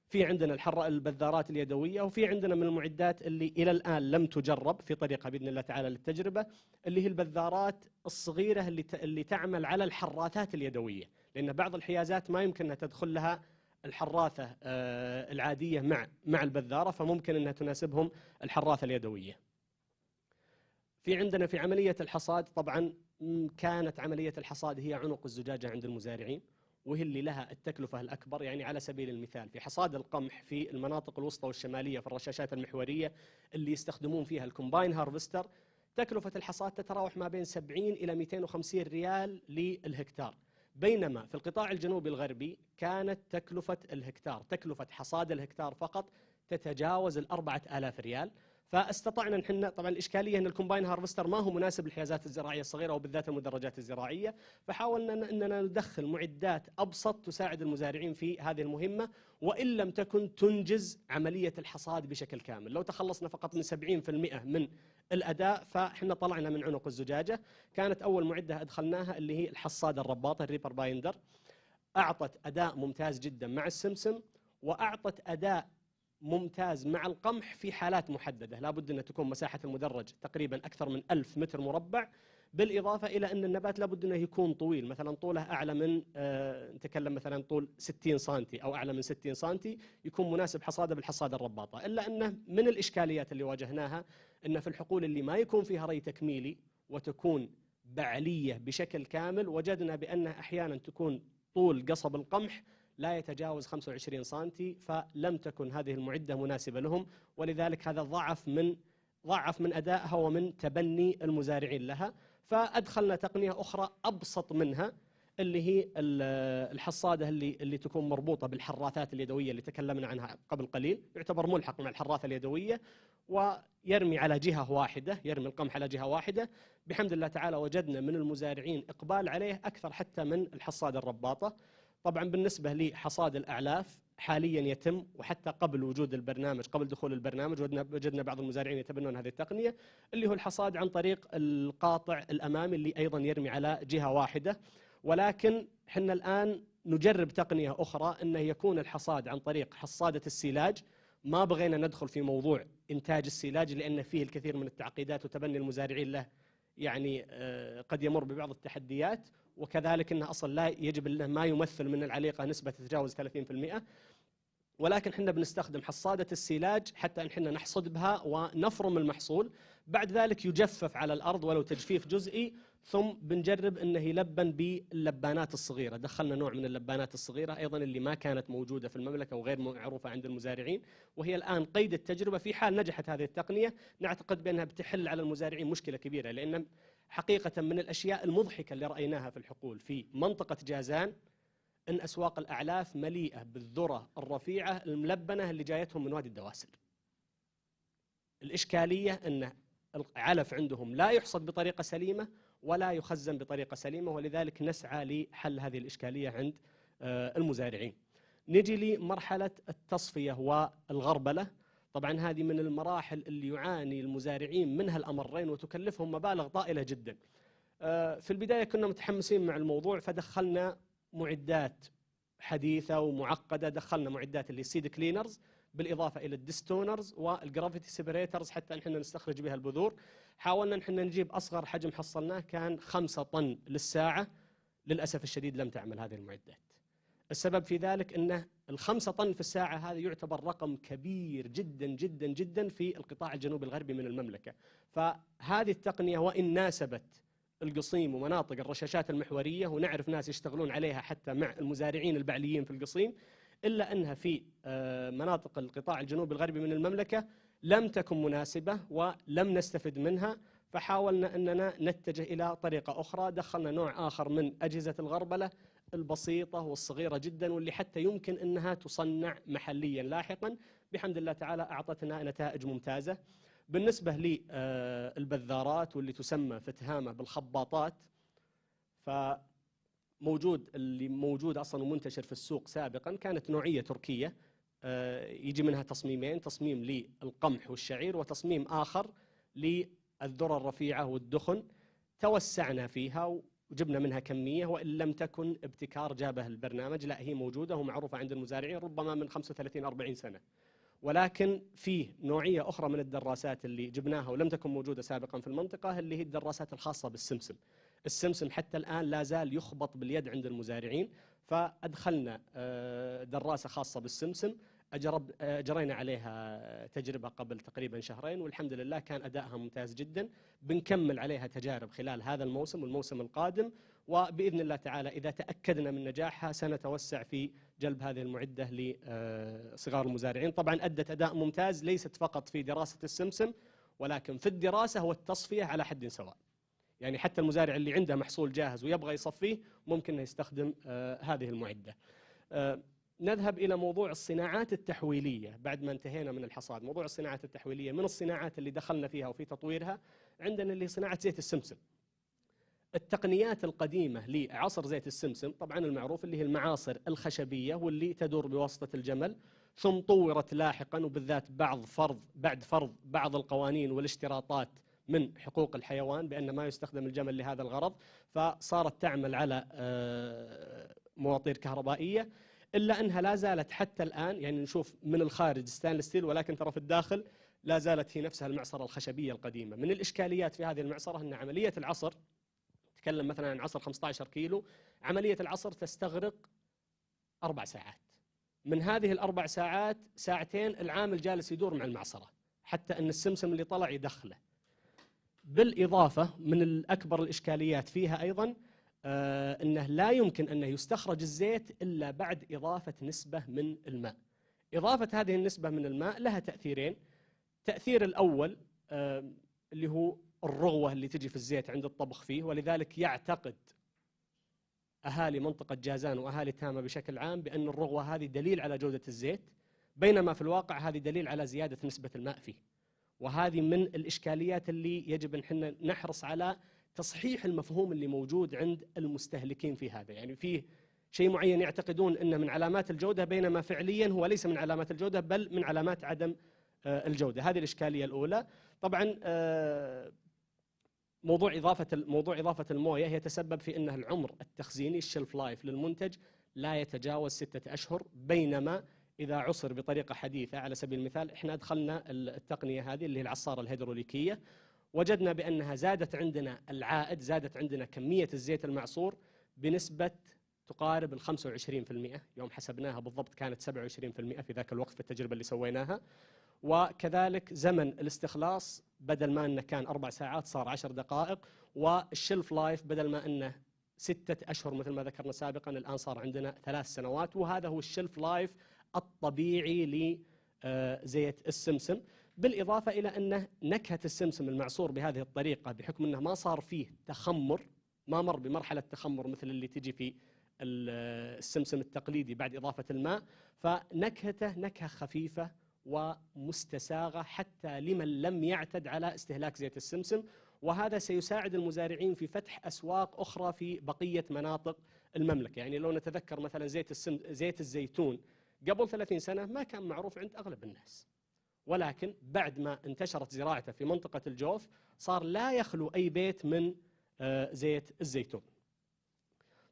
في عندنا البذارات اليدوية، وفي عندنا من المعدات اللي إلى الآن لم تجرب في طريقة بإذن الله تعالى للتجربة، اللي هي البذارات الصغيرة اللي تعمل على الحراثات اليدوية، لأن بعض الحيازات ما يمكن أن تدخل لها الحراثة العادية مع البذارة، فممكن أنها تناسبهم الحراثة اليدوية. في عندنا في عملية الحصاد طبعا كانت عملية الحصاد هي عنق الزجاجة عند المزارعين، وهي اللي لها التكلفة الأكبر. يعني على سبيل المثال في حصاد القمح في المناطق الوسطى والشمالية في الرشاشات المحورية اللي يستخدمون فيها الكومباين هارفستر، تكلفة الحصاد تتراوح ما بين 70 إلى 250 ريال للهكتار، بينما في القطاع الجنوبي الغربي كانت تكلفة الهكتار، تكلفة حصاد الهكتار فقط تتجاوز 4000 ريال. فاستطعنا نحن، طبعا الاشكاليه ان الكومباين هارفستر ما هو مناسب للحيازات الزراعيه الصغيره وبالذات المدرجات الزراعيه، فحاولنا اننا ندخل معدات ابسط تساعد المزارعين في هذه المهمه، وان لم تكن تنجز عمليه الحصاد بشكل كامل. لو تخلصنا فقط من 70% من الاداء فاحنا طلعنا من عنق الزجاجه. كانت اول معده ادخلناها اللي هي الحصاده الرباطه الريبر بايندر، اعطت اداء ممتاز جدا مع السمسم، واعطت اداء ممتاز مع القمح في حالات محددة. لا بد أن تكون مساحة المدرج تقريبا أكثر من 1000 متر مربع، بالإضافة إلى أن النبات لا بد أنه يكون طويل، مثلا طوله أعلى من نتكلم مثلا طول 60 سنتي أو أعلى من 60 سنتي، يكون مناسب حصاده بالحصادة الرباطة. إلا أنه من الإشكاليات اللي واجهناها أن في الحقول اللي ما يكون فيها ري تكميلي وتكون بعلية بشكل كامل، وجدنا بأنها أحيانا تكون طول قصب القمح لا يتجاوز 25 سنتي، فلم تكن هذه المعدة مناسبة لهم، ولذلك هذا ضعف من أدائها ومن تبني المزارعين لها. فأدخلنا تقنية أخرى أبسط منها اللي هي الحصادة اللي تكون مربوطة بالحراثات اليدوية اللي تكلمنا عنها قبل قليل، يعتبر ملحق مع الحراثة اليدوية، ويرمي على جهة واحدة، يرمي القمح على جهة واحدة. بحمد الله تعالى وجدنا من المزارعين إقبال عليه أكثر حتى من الحصادة الرباطة. طبعا بالنسبة لحصاد الأعلاف حاليا يتم، وحتى قبل وجود البرنامج، قبل دخول البرنامج وجدنا بعض المزارعين يتبنون هذه التقنية، اللي هو الحصاد عن طريق القاطع الأمامي اللي أيضا يرمي على جهة واحدة. ولكن حنا الآن نجرب تقنية أخرى، أنه يكون الحصاد عن طريق حصادة السيلاج. ما بغينا ندخل في موضوع إنتاج السيلاج لأن فيه الكثير من التعقيدات، وتبني المزارعين له يعني قد يمر ببعض التحديات، وكذلك أنه أصلا لا يجب له ما يمثل من العليقة نسبة تتجاوز 30%. ولكن حنا بنستخدم حصادة السيلاج حتى أن حنا نحصد بها ونفرم المحصول، بعد ذلك يجفف على الأرض ولو تجفيف جزئي، ثم بنجرب أنه يلبن باللبانات الصغيرة. دخلنا نوع من اللبانات الصغيرة أيضا اللي ما كانت موجودة في المملكة وغير معروفة عند المزارعين، وهي الآن قيد التجربة. في حال نجحت هذه التقنية نعتقد بأنها بتحل على المزارعين مشكلة كبيرة، لأن حقيقة من الأشياء المضحكة اللي رأيناها في الحقول في منطقة جازان أن أسواق الأعلاف مليئة بالذرة الرفيعة الملبنة اللي جايتهم من وادي الدواسر. الإشكالية أن العلف عندهم لا يحصد بطريقة سليمة ولا يخزن بطريقة سليمة، ولذلك نسعى لحل هذه الإشكالية عند المزارعين. نجي لمرحلة التصفية والغربلة. طبعا هذه من المراحل اللي يعاني المزارعين منها الأمرين وتكلفهم مبالغ طائلة جدا. في البداية كنا متحمسين مع الموضوع، فدخلنا معدات حديثة ومعقدة. دخلنا معدات اللي سيد كلينرز بالإضافة إلى الديستونرز والجرافيتي سيبريترز حتى نحن نستخرج بها البذور. حاولنا نحن نجيب أصغر حجم حصلناه كان 5 طن للساعة. للأسف الشديد لم تعمل هذه المعدات. السبب في ذلك أنه 5 طن في الساعة هذا يعتبر رقم كبير جدا جدا جدا في القطاع الجنوبي الغربي من المملكة. فهذه التقنية وإن ناسبت القصيم ومناطق الرشاشات المحورية، ونعرف ناس يشتغلون عليها حتى مع المزارعين البعليين في القصيم، إلا أنها في مناطق القطاع الجنوبي الغربي من المملكة لم تكن مناسبة ولم نستفد منها. فحاولنا أننا نتجه إلى طريقة أخرى. دخلنا نوع آخر من أجهزة الغربلة البسيطة والصغيرة جدا، واللي حتى يمكن أنها تصنع محليا لاحقا. بحمد الله تعالى أعطتنا نتائج ممتازة. بالنسبة للبذارات واللي تسمى في تهامة بالخباطات، اللي موجود أصلا ومنتشر في السوق سابقا كانت نوعية تركية، يجي منها تصميمين، تصميم للقمح والشعير وتصميم آخر للذرة الرفيعة والدخن. توسعنا فيها وجبنا منها كمية، وإن لم تكن ابتكار جابه البرنامج، لا هي موجودة ومعروفة عند المزارعين ربما من 35-40 سنة. ولكن فيه نوعية أخرى من الدراسات اللي جبناها ولم تكن موجودة سابقا في المنطقة، اللي هي الدراسات الخاصة بالسمسم. السمسم حتى الآن لا زال يخبط باليد عند المزارعين، فأدخلنا دراسة خاصة بالسمسم. أجرينا عليها تجربة قبل تقريبا شهرين، والحمد لله كان أدائها ممتاز جدا. بنكمل عليها تجارب خلال هذا الموسم والموسم القادم، وبإذن الله تعالى إذا تأكدنا من نجاحها سنتوسع في جلب هذه المعدة لصغار المزارعين. طبعا أدت أداء ممتاز ليست فقط في دراسة السمسم، ولكن في الدراسة والتصفية على حد سواء. يعني حتى المزارع اللي عنده محصول جاهز ويبغى يصفيه ممكن يستخدم هذه المعدة. نذهب إلى موضوع الصناعات التحويلية بعد ما انتهينا من الحصاد. موضوع الصناعات التحويلية من الصناعات اللي دخلنا فيها وفي تطويرها عندنا اللي صناعة زيت السمسم. التقنيات القديمة لعصر زيت السمسم طبعا المعروف اللي هي المعاصر الخشبية واللي تدور بواسطة الجمل، ثم طورت لاحقا وبالذات بعد فرض بعض القوانين والاشتراطات من حقوق الحيوان بأن ما يستخدم الجمل لهذا الغرض، فصارت تعمل على مواطير كهربائية، إلا أنها لا زالت حتى الآن يعني نشوف من الخارج ستانلس ستيل، ولكن ترى في الداخل لا زالت هي نفسها المعصرة الخشبية القديمة. من الإشكاليات في هذه المعصرة أن عملية العصر، تكلم مثلا عن عصر 15 كيلو، عملية العصر تستغرق 4 ساعات. من هذه ال4 ساعات ساعتين العامل جالس يدور مع المعصرة حتى أن السمسم اللي طلع يدخله. بالإضافة من الأكبر الإشكاليات فيها أيضا أنه لا يمكن أنه يستخرج الزيت إلا بعد إضافة نسبة من الماء. إضافة هذه النسبة من الماء لها تأثيرين. التأثير الأول اللي هو الرغوة اللي تجي في الزيت عند الطبخ فيه، ولذلك يعتقد أهالي منطقة جازان وأهالي تامة بشكل عام بأن الرغوة هذه دليل على جودة الزيت، بينما في الواقع هذه دليل على زيادة نسبة الماء فيه. وهذه من الإشكاليات اللي يجب أن احنا نحرص على تصحيح المفهوم اللي موجود عند المستهلكين في هذا. يعني فيه شيء معين يعتقدون أنه من علامات الجودة، بينما فعليا هو ليس من علامات الجودة بل من علامات عدم الجودة. هذه الإشكالية الأولى. طبعا موضوع إضافة الموية يتسبب في أن العمر التخزيني الشلف لايف للمنتج لا يتجاوز 6 أشهر، بينما إذا عصر بطريقة حديثة على سبيل المثال إحنا أدخلنا التقنية هذه اللي هي العصارة الهيدروليكية، وجدنا بأنها زادت عندنا العائد، زادت عندنا كمية الزيت المعصور بنسبة تقارب 25%. يوم حسبناها بالضبط كانت 27% في ذاك الوقت في التجربة اللي سويناها. وكذلك زمن الاستخلاص بدل ما أنه كان 4 ساعات صار 10 دقائق، والشلف لايف بدل ما أنه 6 أشهر مثل ما ذكرنا سابقا الآن صار عندنا 3 سنوات. وهذا هو الشلف لايف الطبيعي لزيت السمسم. بالإضافة إلى أنه نكهة السمسم المعصور بهذه الطريقة بحكم أنه ما صار فيه تخمر، ما مر بمرحلة تخمر مثل اللي تجي في السمسم التقليدي بعد إضافة الماء، فنكهته نكهة خفيفة ومستساغة حتى لمن لم يعتد على استهلاك زيت السمسم. وهذا سيساعد المزارعين في فتح أسواق أخرى في بقية مناطق المملكة. يعني لو نتذكر مثلا زيت الزيتون قبل 30 سنة ما كان معروف عند أغلب الناس، ولكن بعد ما انتشرت زراعته في منطقة الجوف صار لا يخلو أي بيت من زيت الزيتون.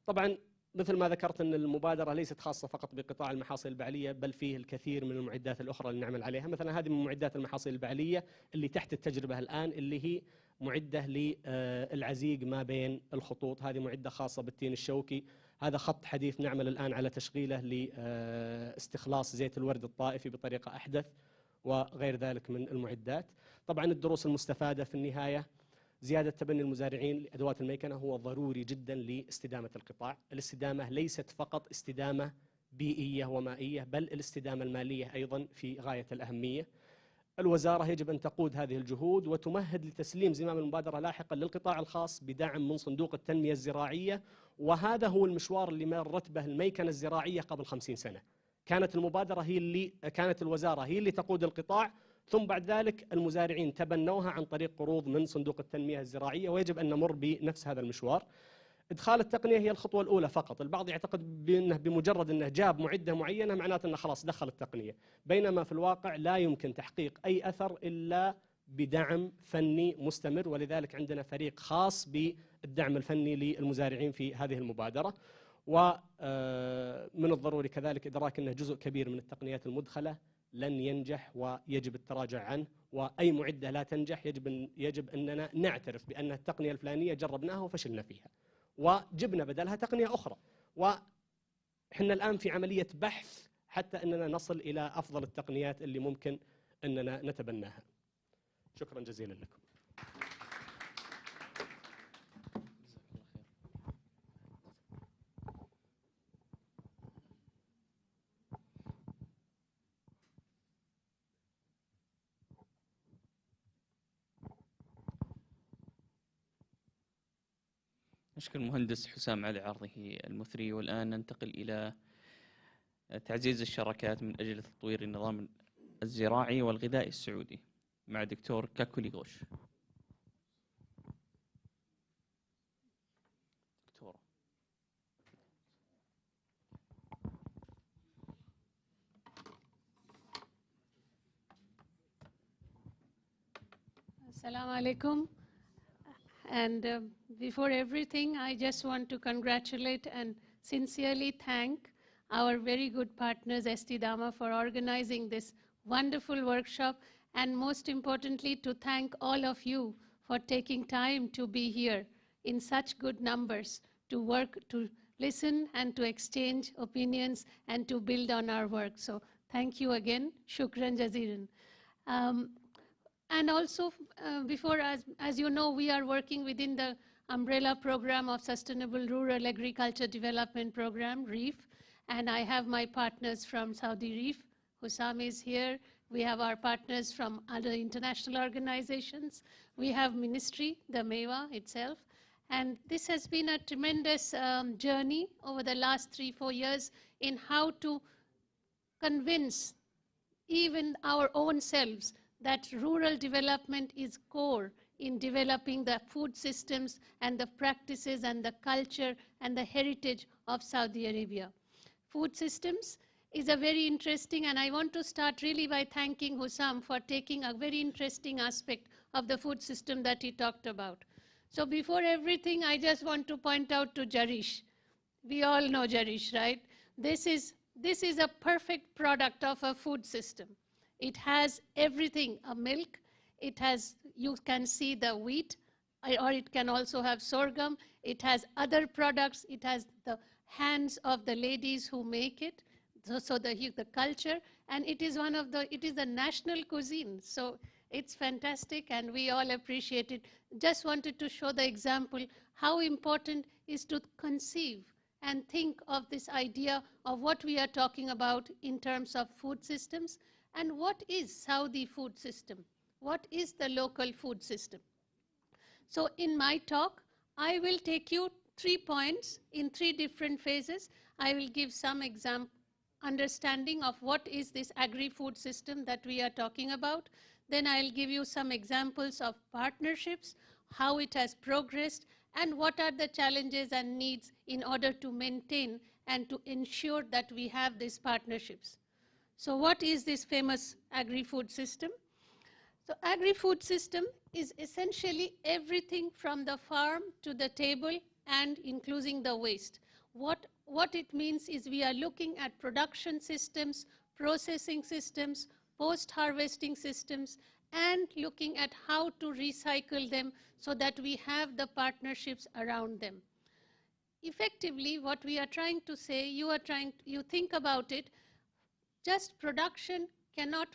طبعا مثل ما ذكرت أن المبادرة ليست خاصة فقط بقطاع المحاصيل البعلية، بل فيه الكثير من المعدات الأخرى اللي نعمل عليها. مثلا هذه من معدات المحاصيل البعلية اللي تحت التجربة الآن، اللي هي معدة للعزيق ما بين الخطوط. هذه معدة خاصة بالتين الشوكي. هذا خط حديث نعمل الآن على تشغيله لاستخلاص زيت الورد الطائفي بطريقة أحدث، وغير ذلك من المعدات. طبعا الدروس المستفادة في النهاية: زيادة تبني المزارعين لأدوات الميكنة هو ضروري جدا لاستدامة القطاع. الاستدامة ليست فقط استدامة بيئية ومائية، بل الاستدامة المالية أيضا في غاية الأهمية. الوزارة يجب أن تقود هذه الجهود وتمهد لتسليم زمام المبادرة لاحقا للقطاع الخاص بدعم من صندوق التنمية الزراعية. وهذا هو المشوار اللي مرت به الميكنة الزراعية قبل 50 سنة. كانت المبادرة كانت الوزارة هي اللي تقود القطاع، ثم بعد ذلك المزارعين تبنوها عن طريق قروض من صندوق التنمية الزراعية، ويجب أن نمر بنفس هذا المشوار. إدخال التقنية هي الخطوة الأولى فقط. البعض يعتقد بأنه بمجرد أنه جاب معدة معينة معناته أنه خلاص دخل التقنية، بينما في الواقع لا يمكن تحقيق أي أثر إلا بدعم فني مستمر. ولذلك عندنا فريق خاص بالدعم الفني للمزارعين في هذه المبادرة. ومن الضروري كذلك إدراك أنه جزء كبير من التقنيات المدخلة لن ينجح ويجب التراجع عنه، وأي معدة لا تنجح يجب أننا نعترف بأن التقنية الفلانية جربناها وفشلنا فيها وجبنا بدلها تقنية أخرى. وإحنا الآن في عملية بحث حتى أننا نصل إلى أفضل التقنيات اللي ممكن أننا نتبناها. شكرا جزيلا لكم. أشكر المهندس حسام على عرضه المثري. والآن ننتقل إلى تعزيز الشراكات من أجل تطوير النظام الزراعي والغذائي السعودي مع دكتور كاكولي غوش. دكتور. Assalamu alaikum. And before everything, I just want to congratulate and sincerely thank our very good partners, Estidama, for organizing this wonderful workshop, and most importantly, to thank all of you for taking time to be here in such good numbers to work, to listen and to exchange opinions and to build on our work. So thank you again. Shukran jazilan. And also, before, as you know, we are working within the umbrella program of Sustainable Rural Agriculture Development Program, REEF, and I have my partners from Saudi REEF. Hussam is here. We have our partners from other international organizations. We have ministry, the MEWA itself. And this has been a tremendous journey over the last 3-4 years in how to convince even our own selves that rural development is core in developing the food systems and the practices and the culture and the heritage of Saudi Arabia. Food systems is a very interesting, and I want to start really by thanking Hussam for taking a very interesting aspect of the food system that he talked about. So before everything, I just want to point out to Jarish. We all know Jarish, right? This is a perfect product of a food system. It has everything, a milk, it has, you can see the wheat, or it can also have sorghum, it has other products, it has the hands of the ladies who make it, so the culture, and it is the national cuisine. So it's fantastic and we all appreciate it. Just wanted to show the example how important is to conceive and think of this idea of what we are talking about in terms of food systems. And what is Saudi food system? What is the local food system? So in my talk, I will take you 3 points in 3 different phases. I will give some understanding of what is this agri-food system that we are talking about. Then I'll give you some examples of partnerships, how it has progressed, and what are the challenges and needs in order to maintain and to ensure that we have these partnerships. So what is this famous agri-food system? So agri-food system is essentially everything from the farm to the table and including the waste. What it means is we are looking at production systems, processing systems, post-harvesting systems, and looking at how to recycle them so that we have the partnerships around them. Effectively, what we are trying to say, you think about it, just production cannot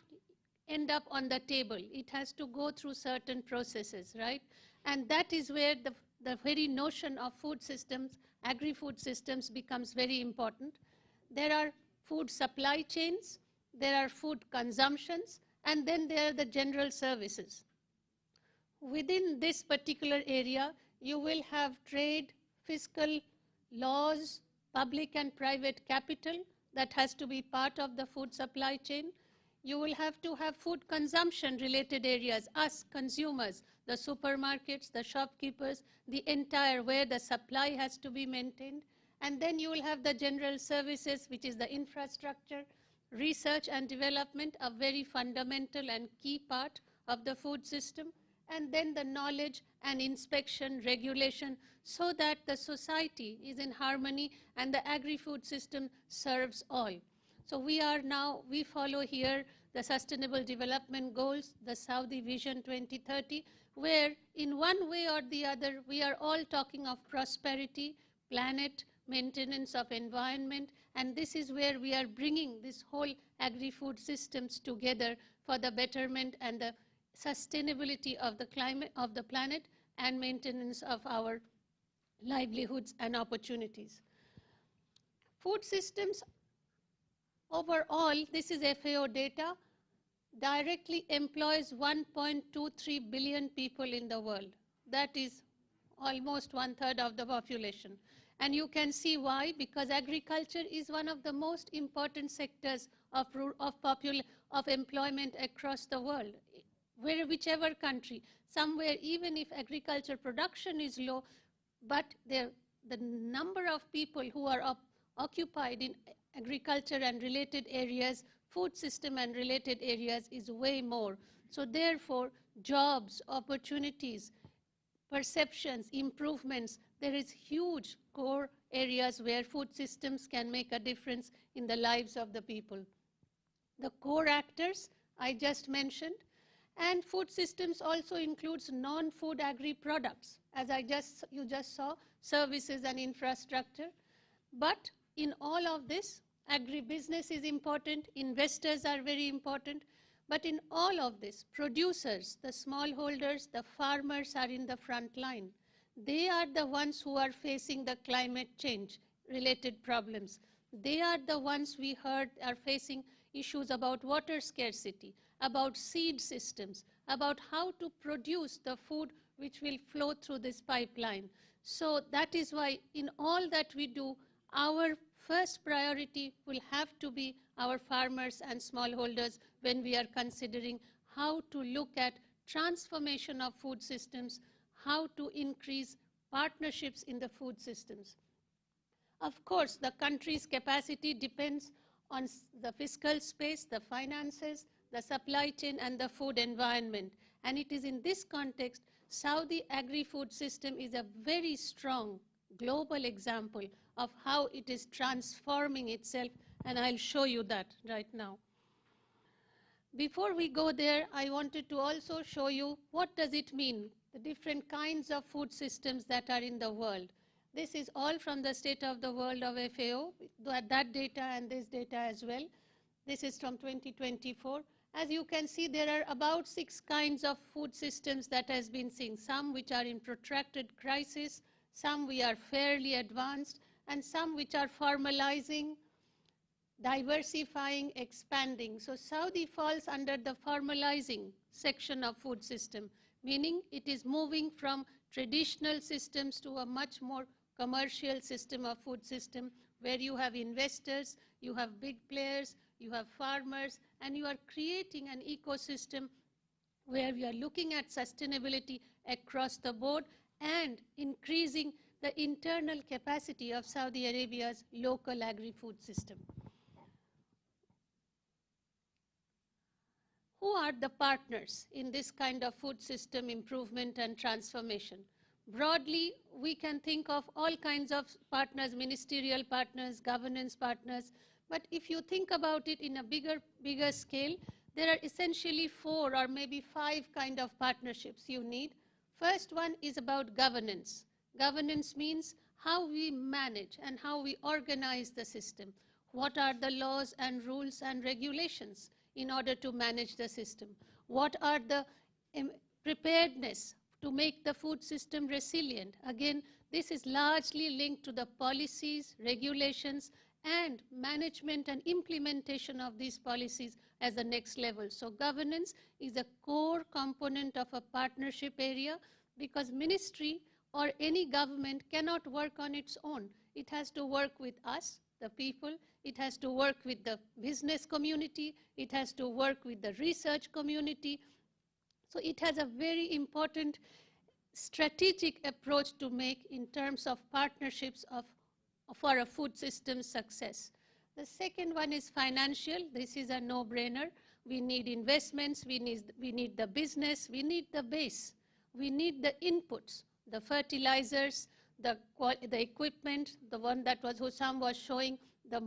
end up on the table. It has to go through certain processes, right? And that is where the very notion of food systems, agri-food systems, becomes very important. There are food supply chains, there are food consumptions, and then there are the general services. Within this particular area, you will have trade, fiscal, laws, public and private capital that has to be part of the food supply chain. You will have to have food consumption related areas, us consumers, the supermarkets, the shopkeepers, the entire where the supply has to be maintained. And then you will have the general services, which is the infrastructure, research and development, a very fundamental and key part of the food system. And then the knowledge and inspection, regulation, so that the society is in harmony and the agri-food system serves all. So we follow here the Sustainable Development Goals, the Saudi Vision 2030, where in one way or the other, we are all talking of prosperity, planet, maintenance of environment, And this is where we are bringing this whole agri-food systems together for the betterment and the sustainability of the climate, of the planet, and maintenance of our livelihoods and opportunities. Food systems overall, this is FAO data, directly employs 1.23 billion people in the world. That is almost 1/3 of the population. And you can see why, because agriculture is one of the most important sectors of employment across the world. Whichever country, somewhere, even if agriculture production is low, but the number of people who are occupied in agriculture and related areas, food system and related areas, is way more. So therefore, jobs, opportunities, perceptions, improvements, there is huge core areas where food systems can make a difference in the lives of the people. The core actors I just mentioned, and food systems also includes non-food agri-products, as you just saw, services and infrastructure. But in all of this, agribusiness is important, investors are very important, but in all of this, producers, the smallholders, the farmers are in the front line. They are the ones who are facing the climate change related problems. They are the ones we heard are facing issues about water scarcity, about seed systems, about how to produce the food which will flow through this pipeline. So that is why in all that we do, our first priority will have to be our farmers and smallholders when we are considering how to look at transformation of food systems, how to increase partnerships in the food systems. Of course, the country's capacity depends on the fiscal space, the finances, the supply chain, and the food environment. And it is in this context, Saudi agri-food system is a very strong global example of how it is transforming itself, and I'll show you that right now. Before we go there, I wanted to also show you what does it mean, the different kinds of food systems that are in the world. This is all from the State of the World of FAO, that data and this data as well. This is from 2024. As you can see, there are about 6 kinds of food systems that has been seen, some which are in protracted crisis, some we are fairly advanced, and some which are formalizing, diversifying, expanding. So Saudi falls under the formalizing section of food system, meaning it is moving from traditional systems to a much more commercial system of food system, where you have investors, you have big players, you have farmers, and you are creating an ecosystem where we are looking at sustainability across the board and increasing the internal capacity of Saudi Arabia's local agri-food system. Who are the partners in this kind of food system improvement and transformation? Broadly, we can think of all kinds of partners, ministerial partners, governance partners, but if you think about it in a bigger scale, there are essentially 4 or maybe 5 kind of partnerships you need. First one is about governance. Governance means how we manage and how we organize the system. What are the laws and rules and regulations in order to manage the system? What are the preparedness to make the food system resilient? Again, this is largely linked to the policies, regulations, and management and implementation of these policies as the next level. So governance is a core component of a partnership area, because ministry or any government cannot work on its own. It has to work with us, the people. It has to work with the business community. It has to work with the research community. So it has a very important strategic approach to make in terms of partnerships for a food system success. The second one is financial. This is a no-brainer. We need investments, we need the business, we need the base, we need the inputs, the fertilizers, the equipment, the one that was Hussam was showing, the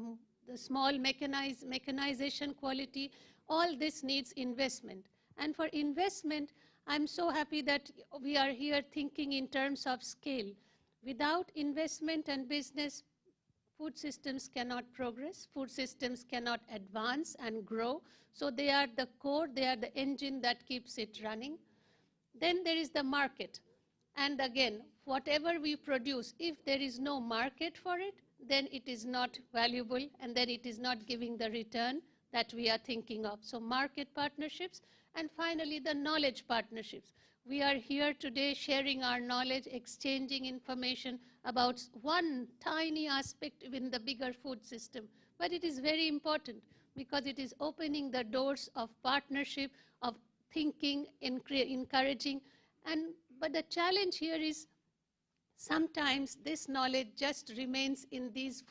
small mechanization quality. All this needs investment. And for investment, I'm so happy that we are here thinking in terms of scale. Without investment and business, food systems cannot progress, food systems cannot advance and grow. So they are the core, they are the engine that keeps it running. Then there is the market. And again, whatever we produce, if there is no market for it, then it is not valuable, and then it is not giving the return that we are thinking of. So market partnerships, and finally the knowledge partnerships. We are here today sharing our knowledge, exchanging information about one tiny aspect in the bigger food system. But it is very important because it is opening the doors of partnership, of thinking, encouraging. But the challenge here is sometimes this knowledge just remains in these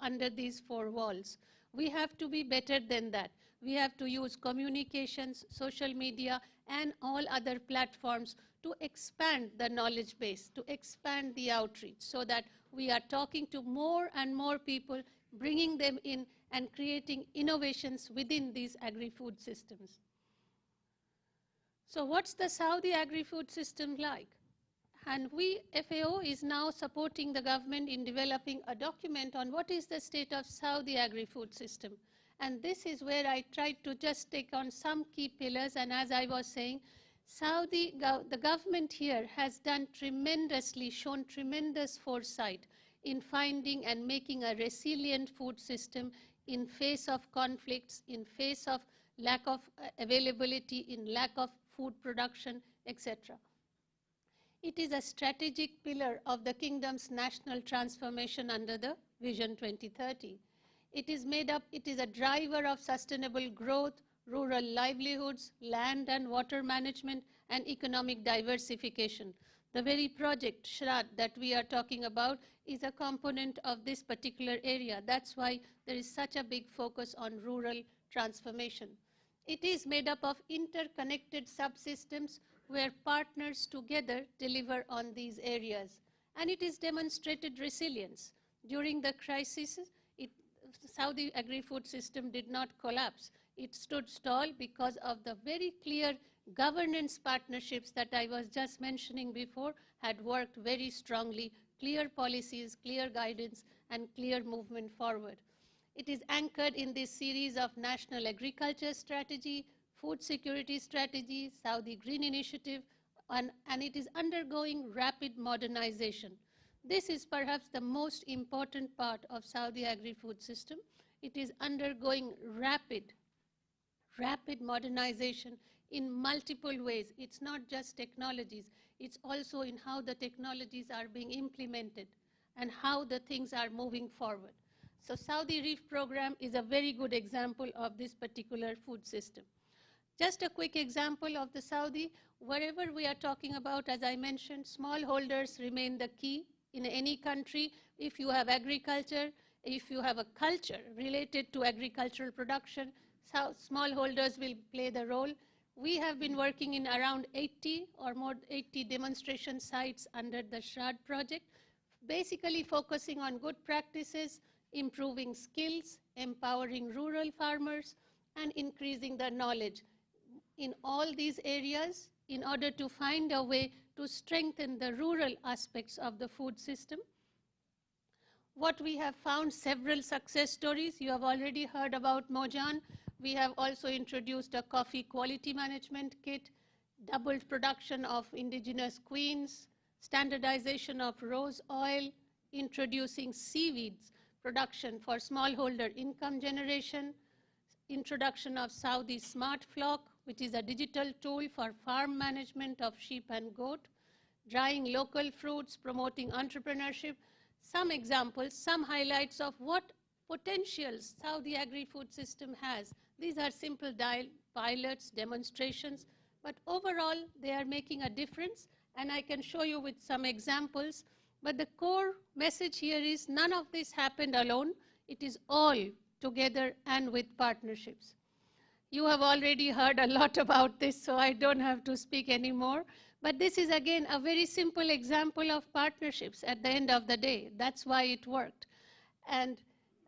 under these four walls. We have to be better than that. We have to use communications, social media, and all other platforms to expand the knowledge base, to expand the outreach, so that we are talking to more and more people, bringing them in and creating innovations within these agri-food systems. So what's the Saudi agri-food system like? And FAO is now supporting the government in developing a document on what is the state of Saudi agri-food system. And this is where I tried to just take on some key pillars. And as I was saying, the government here has done tremendously, shown tremendous foresight in finding and making a resilient food system in face of conflicts, in face of lack of availability, in lack of food production, etc. It is a strategic pillar of the kingdom's national transformation under the Vision 2030. It is a driver of sustainable growth, rural livelihoods, land and water management, and economic diversification. The very project, Shrad, that we are talking about is a component of this particular area. That's why there is such a big focus on rural transformation. It is made up of interconnected subsystems where partners together deliver on these areas. And it is demonstrated resilience. During the crisis, the Saudi agri-food system did not collapse. It stood tall because of the very clear governance partnerships that I was just mentioning before had worked very strongly, clear policies, clear guidance, and clear movement forward. It is anchored in this series of National Agriculture Strategy, Food Security Strategy, Saudi Green Initiative, and it is undergoing rapid modernization. This is perhaps the most important part of Saudi agri-food system. It is undergoing rapid modernization in multiple ways. It's not just technologies, it's also in how the technologies are being implemented and how the things are moving forward. So Saudi Reef Program is a very good example of this particular food system. Just a quick example of the Saudi, wherever we are talking about, as I mentioned, smallholders remain the key in any country. If you have agriculture, if you have a culture related to agricultural production, smallholders will play the role. We have been working in around 80 demonstration sites under the Shrad project, basically focusing on good practices, improving skills, empowering rural farmers, and increasing their knowledge in all these areas in order to find a way to strengthen the rural aspects of the food system. What we have found, several success stories. You have already heard about Mojan. We have also introduced a coffee quality management kit, doubled production of indigenous queens, standardization of rose oil, introducing seaweeds production for smallholder income generation, introduction of Saudi Smart Flock, which is a digital tool for farm management of sheep and goat, drying local fruits, promoting entrepreneurship. Some examples, some highlights of what potentials Saudi agri-food system has. These are simple pilots, demonstrations, but overall they are making a difference, and I can show you with some examples. But the core message here is none of this happened alone. It is all together and with partnerships. You have already heard a lot about this, so I don't have to speak anymore. But this is, again, a very simple example of partnerships at the end of the day. That's why it worked. And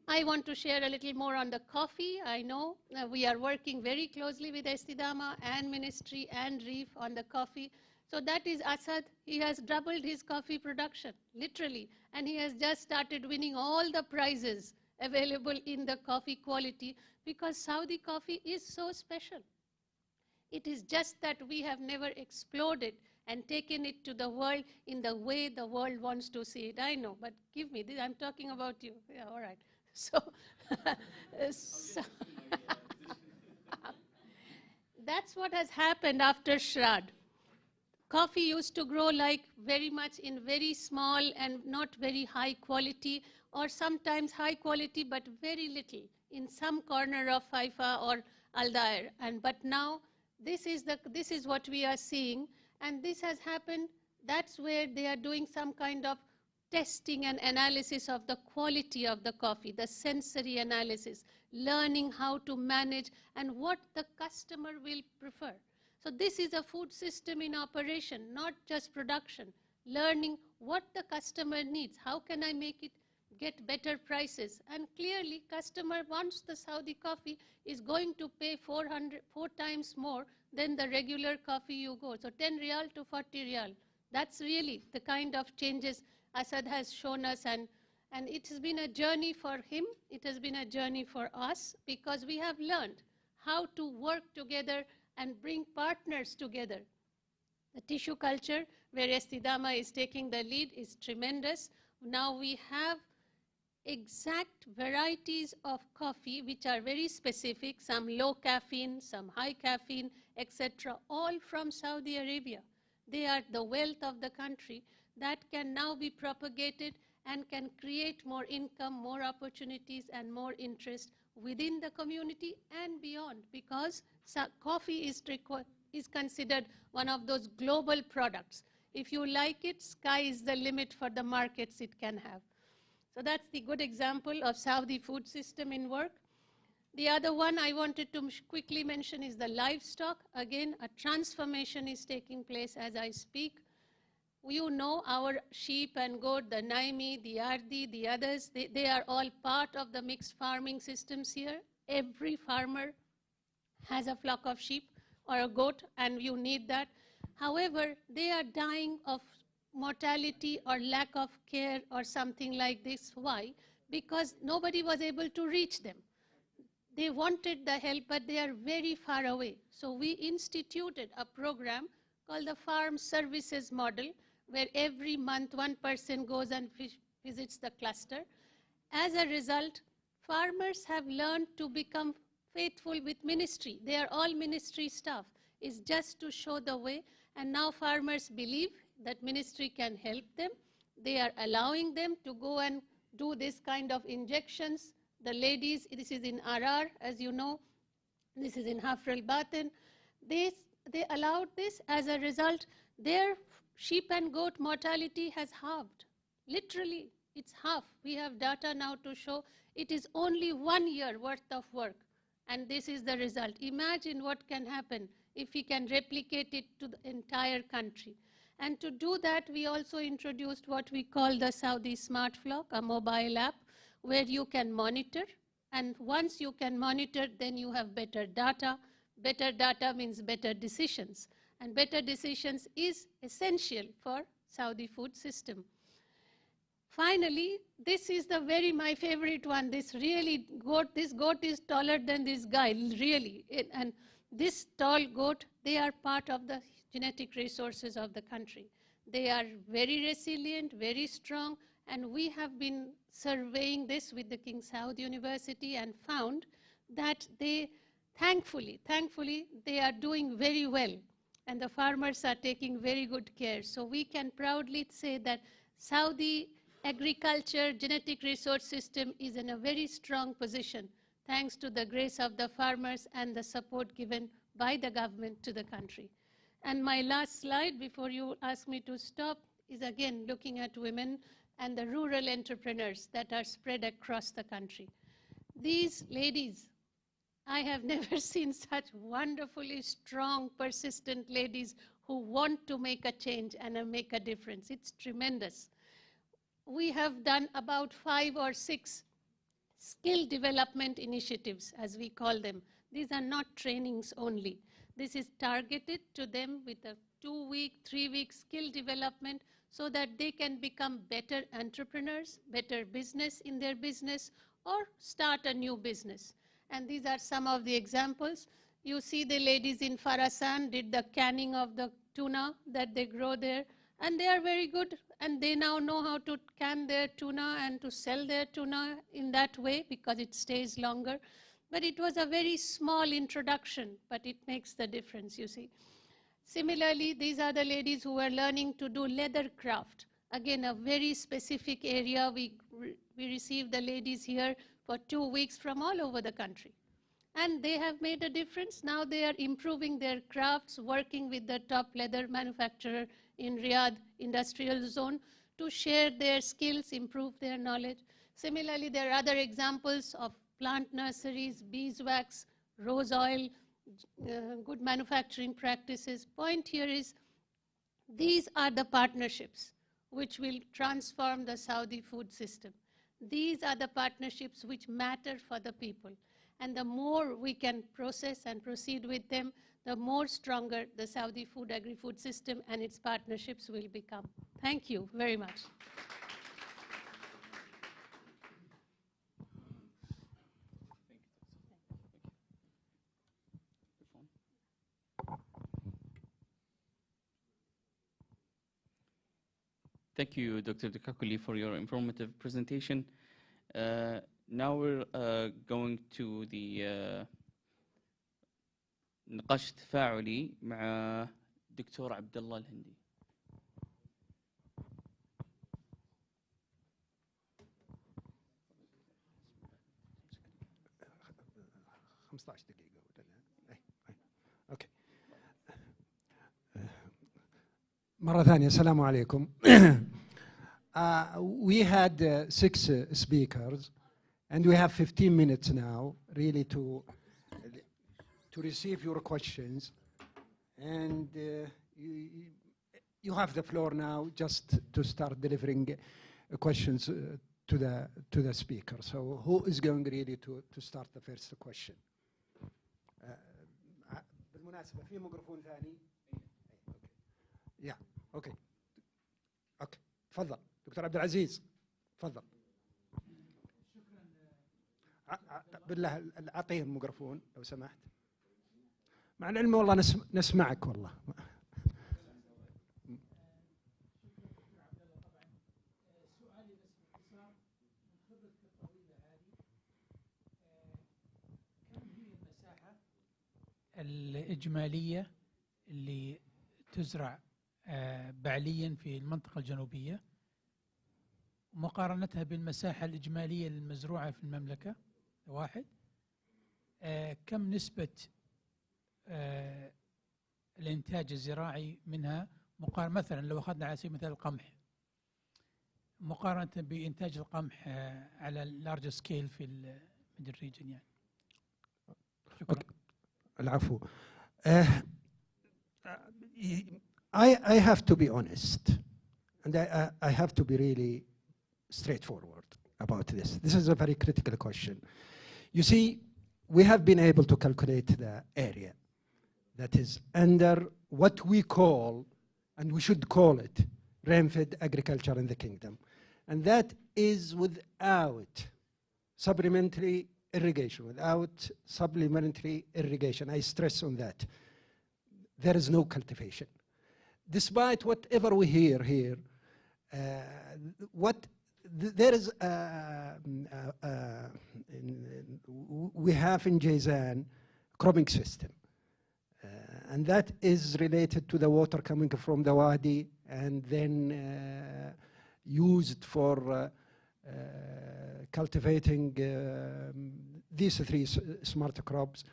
I want to share a little more on the coffee. I know we are working very closely with Estidama and Ministry and Reef on the coffee. So that is Assad. He has doubled his coffee production, literally. And he has just started winning all the prizes available in the coffee quality because Saudi coffee is so special. It is just that we have never explored it and taken it to the world in the way the world wants to see it. I know, but give me this. I'm talking about you. Yeah, all right. So, that's what has happened after Shrad. Coffee used to grow like very much in very small and not very high quality, or sometimes high quality but very little in some corner of Haifa or Al-Dair. But now this is what we are seeing, and this has happened. That's where they are doing some kind of testing and analysis of the quality of the coffee, the sensory analysis, learning how to manage and what the customer will prefer. So this is a food system in operation, not just production, learning what the customer needs. How can I make it get better prices? And clearly, customer wants the Saudi coffee is going to pay 4 times more than the regular coffee you go. So 10 riyal to 40 riyal. That's really the kind of changes Assad has shown us, and it has been a journey for him. It has been a journey for us because we have learned how to work together and bring partners together. The tissue culture, where Estidama is taking the lead, is tremendous. Now we have exact varieties of coffee which are very specific, some low caffeine, some high caffeine, etc., all from Saudi Arabia. They are the wealth of the country that can now be propagated and can create more income, more opportunities, and more interest within the community and beyond, because coffee is considered one of those global products. If you like it, sky is the limit for the markets it can have. So that's the good example of Saudi food system in work. The other one I wanted to quickly mention is the livestock. Again, a transformation is taking place as I speak. You know our sheep and goat, the Naimi, the Ardi, the others, they are all part of the mixed farming systems here. Every farmer has a flock of sheep or a goat, and you need that. However, they are dying of mortality or lack of care or something like this. Why? Because nobody was able to reach them. They wanted the help, but they are very far away. So we instituted a program called the Farm Services Model, where every month one person goes and visits the cluster. As a result, farmers have learned to become faithful with ministry. They are all ministry staff. It's just to show the way, and now farmers believe that ministry can help them. They are allowing them to go and do this kind of injections. The ladies, this is in Arar, as you know, this is in Hafr al-Batin. They allowed this. As a result, their sheep and goat mortality has halved. Literally, it's half. We have data now to show it is only 1 year worth of work, and this is the result. Imagine what can happen if we can replicate it to the entire country. And to do that, we also introduced what we call the Saudi Smart Flock, a mobile app where you can monitor. And once you can monitor, then you have better data. Better data means better decisions. And better decisions is essential for Saudi food system. Finally, this is my favorite one. This goat is taller than this guy, really. And this tall goat, they are part of the genetic resources of the country. They are very resilient, very strong, and we have been surveying this with the King Saud University and found that they, thankfully, they are doing very well, and the farmers are taking very good care. So we can proudly say that Saudi agriculture genetic resource system is in a very strong position, thanks to the grace of the farmers and the support given by the government to the country. And my last slide before you ask me to stop is again looking at women and the rural entrepreneurs that are spread across the country. These ladies, I have never seen such wonderfully strong, persistent ladies who want to make a change and make a difference. It's tremendous. We have done about 5 or 6 skill development initiatives, as we call them. These are not trainings only. This is targeted to them with a 2-week, 3-week skill development so that they can become better entrepreneurs, better business in their business, or start a new business. And these are some of the examples. You see the ladies in Farasan did the canning of the tuna that they grow there, and they are very good, and they now know how to can their tuna and to sell their tuna in that way because it stays longer. But it was a very small introduction, but it makes the difference, you see. Similarly, these are the ladies who were learning to do leather craft. Again, a very specific area. We received the ladies here for 2 weeks from all over the country. And they have made a difference. Now they are improving their crafts, working with the top leather manufacturer in Riyadh industrial zone to share their skills, improve their knowledge. Similarly, there are other examples of plant nurseries, beeswax, rose oil, good manufacturing practices. Point here is these are the partnerships which will transform the Saudi food system. These are the partnerships which matter for the people. And the more we can process and proceed with them, the more stronger the Saudi food agri-food system and its partnerships will become. Thank you very much. Thank you, Dr. Dekakuli, for your informative presentation. Now we're going to the نقاش تفاعلي مع دكتور عبد الله الهندي. اوكي. مرة ثانية السلام عليكم. We had 6 speakers, and we have 15 minutes now, really, to receive your questions. And you have the floor now, just to start delivering questions to the speaker. So, who is going really to start the first question? بالمناسبة في ميكروفون ثاني. Yeah. Okay. Okay. تفضل دكتور عبد العزيز. تفضل. بالله اعطيه الميكروفون لو سمحت. مع العلم والله نسمعك والله. الإجمالية اللي تزرع بعليا في المنطقة الجنوبية مقارنتها بالمساحة الإجمالية المزروعة في المملكة؟ 1. كم نسبة الإنتاج الزراعي منها مثلا لو أخذنا على سبيل المثال القمح مقارنة بإنتاج القمح على اللارج سكيل في الميدل ريجن يعني؟ شكرا. العفو. I have to be honest, and I have to be really straightforward about this. This is a very critical question. You see, we have been able to calculate the area that is under what we call, and we should call it, rain-fed agriculture in the kingdom. And that is without supplementary irrigation, without supplementary irrigation. I stress on that. There is no cultivation. Despite whatever we hear here, there is we have in Jazan cropping system, and that is related to the water coming from the wadi and then used for cultivating these 3 smart crops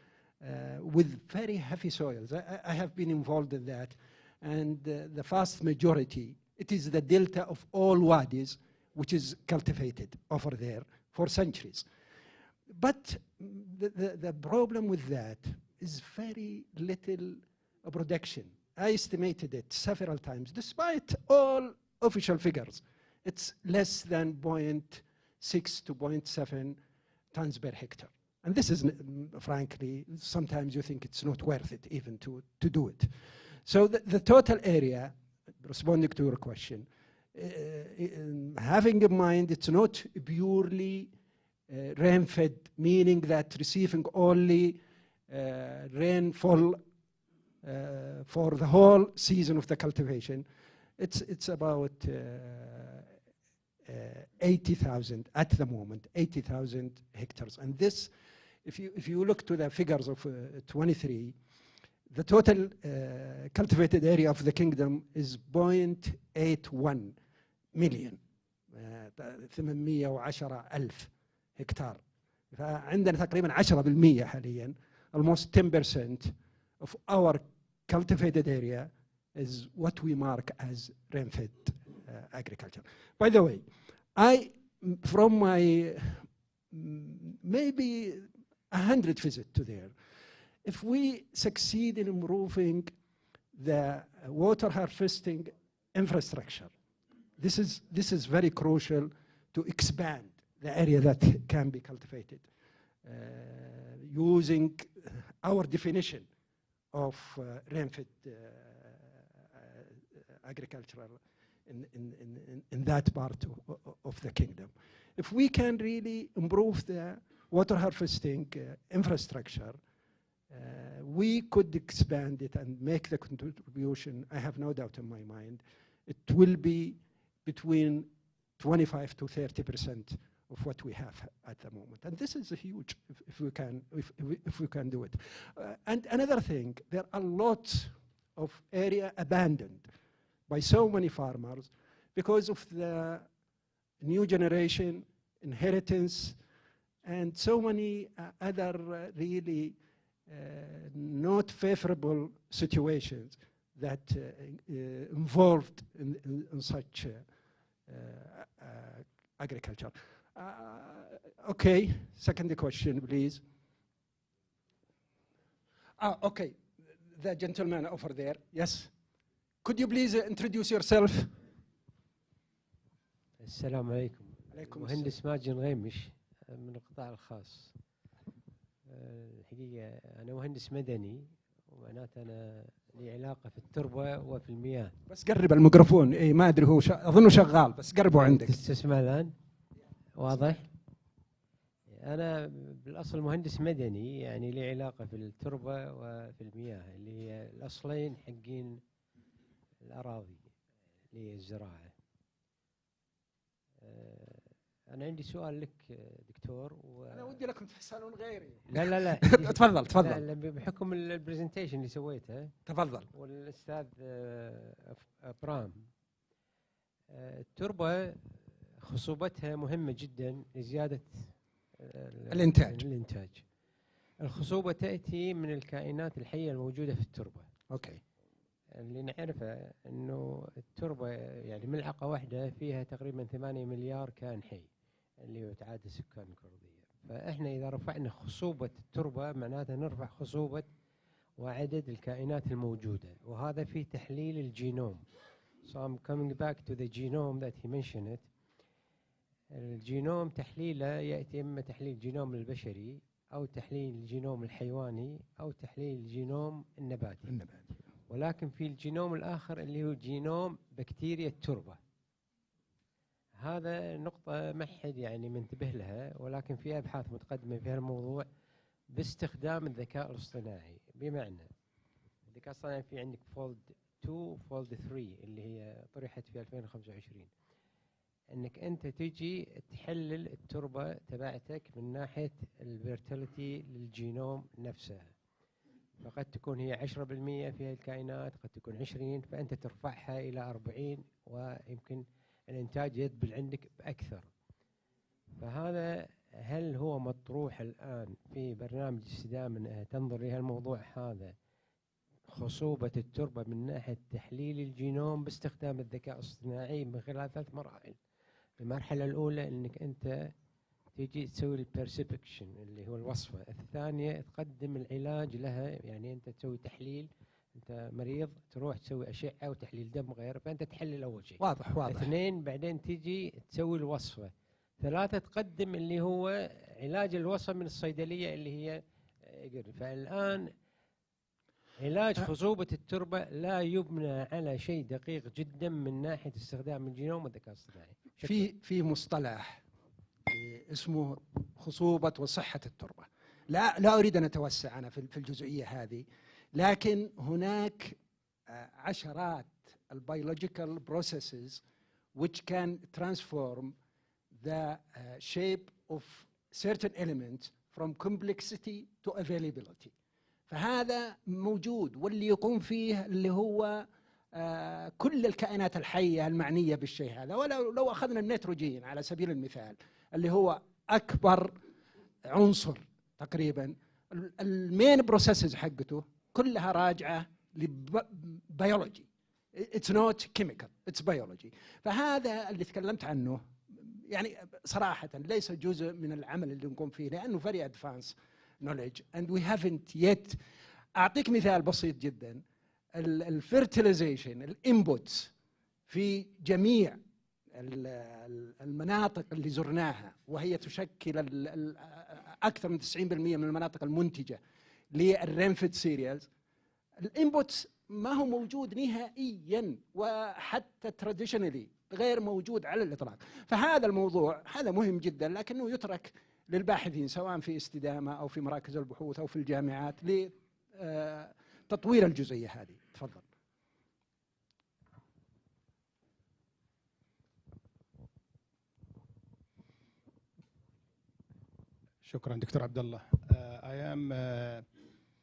with very heavy soils. I have been involved in that, and the vast majority, it is the delta of all wadis which is cultivated over there for centuries. But the problem with that is very little production. I estimated it several times, despite all official figures. It's less than 0.6 to 0.7 tons per hectare. And this is, frankly, sometimes you think it's not worth it even to do it. So the total area, responding to your question, having in mind it's not purely rain-fed, meaning that receiving only rainfall for the whole season of the cultivation. It's about 80,000 at the moment, 80,000 hectares. And this, if you look to the figures of 23, the total cultivated area of the kingdom is 0.81 million, 810,000 هكتار. فعندنا تقريبا 10% حاليا, almost 10% of our cultivated area is what we mark as rain-fed agriculture. By the way, from my maybe 100 visits to there, if we succeed in improving the water harvesting infrastructure, this is very crucial to expand the area that can be cultivated using our definition of rain-fed agricultural in that part of the kingdom. If we can really improve the water harvesting infrastructure, we could expand it and make the contribution, I have no doubt in my mind, it will be between 25 to 30% of what we have at the moment. And this is a huge, if we can do it. And another thing, there are lots of area abandoned by so many farmers because of the new generation, inheritance, and so many other really not favorable situations that involved in such agriculture. Okay, second question, please. Okay, the gentleman over there, yes. Could you please introduce yourself? السلام عليكم. عليكم مهندس ماجد الغيمش من القطاع الخاص. الحقيقة أنا مهندس مدني ومعناته أنا لي علاقة في التربة وفي المياه. بس قرب الميكروفون، إيه ما أدري هو أظنه شغال بس قربه عندك. تسمع الآن؟ واضح؟ أنا بالأصل مهندس مدني يعني لي علاقة في التربة وفي المياه اللي هي الأصلين حقين الأراضي للزراعة. أنا عندي سؤال لك دكتور أنا ودي لكم تسألون غيري. لا تفضل تفضل. لا بحكم البرزنتيشن اللي سويته. تفضل. والأستاذ برام. التربة خصوبتها مهمة جدا لزيادة الإنتاج. الخصوبة تأتي من الكائنات الحية الموجودة في التربة. أوكي. اللي نعرفه انه التربه يعني ملعقه واحده فيها تقريبا 8 مليار كائن حي اللي يتعادل سكان الكره الارضيه، فاحنا اذا رفعنا خصوبه التربه معناته نرفع خصوبه وعدد الكائنات الموجوده، وهذا في تحليل الجينوم. So I'm coming back to the genome that he mentioned it. الجينوم تحليله ياتي اما تحليل الجينوم البشري او تحليل الجينوم الحيواني او تحليل الجينوم النباتي. ولكن في الجينوم الآخر اللي هو جينوم بكتيريا التربة. هذا نقطة ما حد يعني منتبه لها، ولكن في أبحاث متقدمة في هالموضوع باستخدام الذكاء الاصطناعي. بمعنى الذكاء الاصطناعي في عندك فولد 2 فولد 3 اللي هي طرحت في 2025، انك انت تجي تحلل التربة تبعتك من ناحية الفيرتيليتي للجينوم نفسها. فقد تكون هي 10% فيها الكائنات، قد تكون 20، فأنت ترفعها إلى 40 ويمكن الإنتاج يدبل عندك بأكثر. فهذا هل هو مطروح الآن في برنامج الاستدامة أنها تنظر إلى الموضوع هذا، خصوبة التربة من ناحية تحليل الجينوم باستخدام الذكاء الاصطناعي من خلال 3 مراحل. المرحلة الأولى أنك أنت تيجي تسوي البرسبكشن اللي هو الوصفة، الثانية تقدم العلاج لها، يعني أنت تسوي تحليل، أنت مريض تروح تسوي أشعة وتحليل دم غيره، فأنت تحلل أول شيء. واضح. 2 بعدين تيجي تسوي الوصفة، 3 تقدم اللي هو علاج الوصم من الصيدلية اللي هي فالآن علاج خصوبة التربة لا يبنى على شيء دقيق جدا من ناحية استخدام الجينوم والذكاء الاصطناعي. في مصطلح اسمه خصوبة وصحة التربة. لا أريد أن أتوسع أنا في الجزئية هذه، لكن هناك عشرات البيولوجيكال processes which can transform the shape of certain elements from complexity to availability. فهذا موجود، واللي يقوم فيه اللي هو كل الكائنات الحية المعنية بالشيء هذا. ولو أخذنا النيتروجين على سبيل المثال اللي هو أكبر عنصر تقريبا، المين بروسيسز حقته كلها راجعة لبيولوجي. It's not chemical, it's biology. فهذا اللي تكلمت عنه يعني صراحة ليس جزء من العمل اللي نقوم فيه، لأنه very advanced knowledge and we haven't yet. أعطيك مثال بسيط جدا. الفيرتيلايزيشن الانبوتس في جميع المناطق اللي زرناها، وهي تشكل أكثر من 90% من المناطق المنتجة للرينفيد سيريالز، الانبوتس ما هو موجود نهائيا، وحتى تراديشنالي غير موجود على الإطلاق. فهذا الموضوع هذا مهم جدا، لكنه يترك للباحثين سواء في استدامة أو في مراكز البحوث أو في الجامعات لتطوير الجزئية هذه. تفضل. شكرا دكتور عبد الله. I am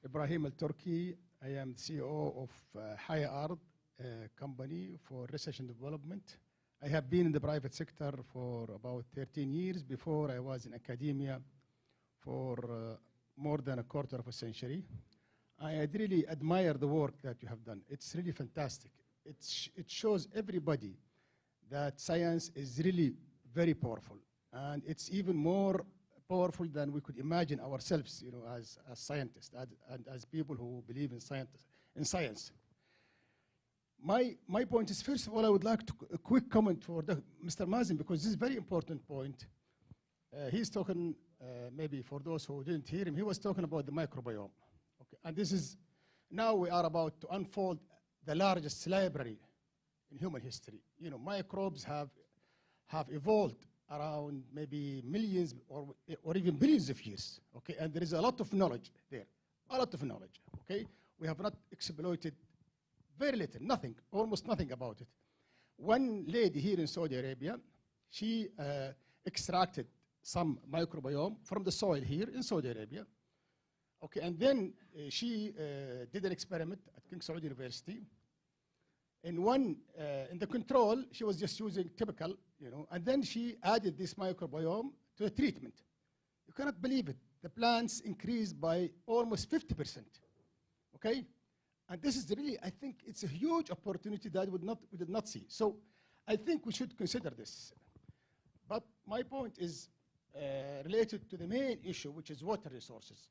Ibrahim Al-Turki. I am CEO of Haya Ard company for research and development. I have been in the private sector for about 13 years. Before I was in academia for more than a quarter of a century. I really admire the work that you have done. It's really fantastic. It shows everybody that science is really very powerful, and it's even more powerful than we could imagine ourselves, you know, as scientists and as people who believe in science. My point is, first of all, I would like a quick comment for Mr. Mazin, because this is a very important point. He's talking, maybe for those who didn't hear him, he was talking about the microbiome. Okay, and this is, now we are about to unfold the largest library in human history. You know, microbes have evolved around maybe millions or even billions of years, okay? And there is a lot of knowledge there, a lot of knowledge, okay? We have not exploited very little, nothing, almost nothing about it. One lady here in Saudi Arabia, she extracted some microbiome from the soil here in Saudi Arabia, okay? And then she did an experiment at King Saud University. In the control, she was just using typical, you know, and then she added this microbiome to the treatment. You cannot believe it. The plants increased by almost 50%, okay? And this is really, I think it's a huge opportunity that we did not see. So I think we should consider this. But my point is related to the main issue, which is water resources.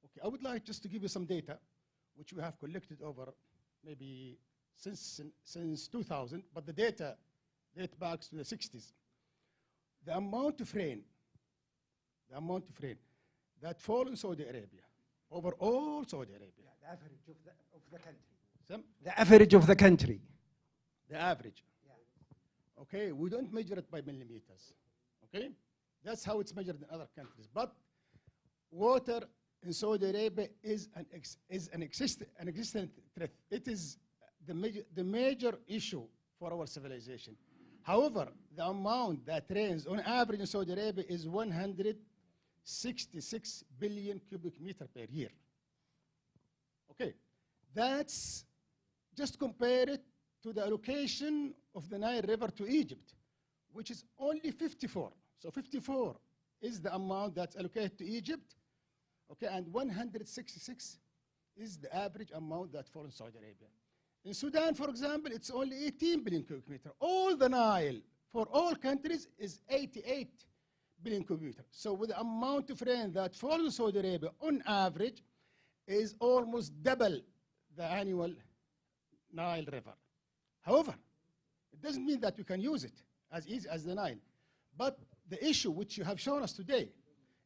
Okay, I would like just to give you some data, which we have collected over maybe since 2000, but the data date back to the 60s. The amount of rain that fall in Saudi Arabia, over all Saudi Arabia. The average of the country. The average of the country. The average. Yeah. Okay, we don't measure it by millimeters. Okay, that's how it's measured in other countries. But water in Saudi Arabia is an existent threat. It is the major issue for our civilization. However, the amount that rains on average in Saudi Arabia is 166 billion cubic meter per year. Okay, that's just compare it to the allocation of the Nile River to Egypt, which is only 54. So 54 is the amount that's allocated to Egypt, okay, and 166 is the average amount that falls in Saudi Arabia. In Sudan, for example, it's only 18 billion cubic meter. All the Nile for all countries is 88 billion cubic meter. So with the amount of rain that falls in Saudi Arabia on average is almost double the annual Nile River. However, it doesn't mean that we can use it as easy as the Nile. But the issue which you have shown us today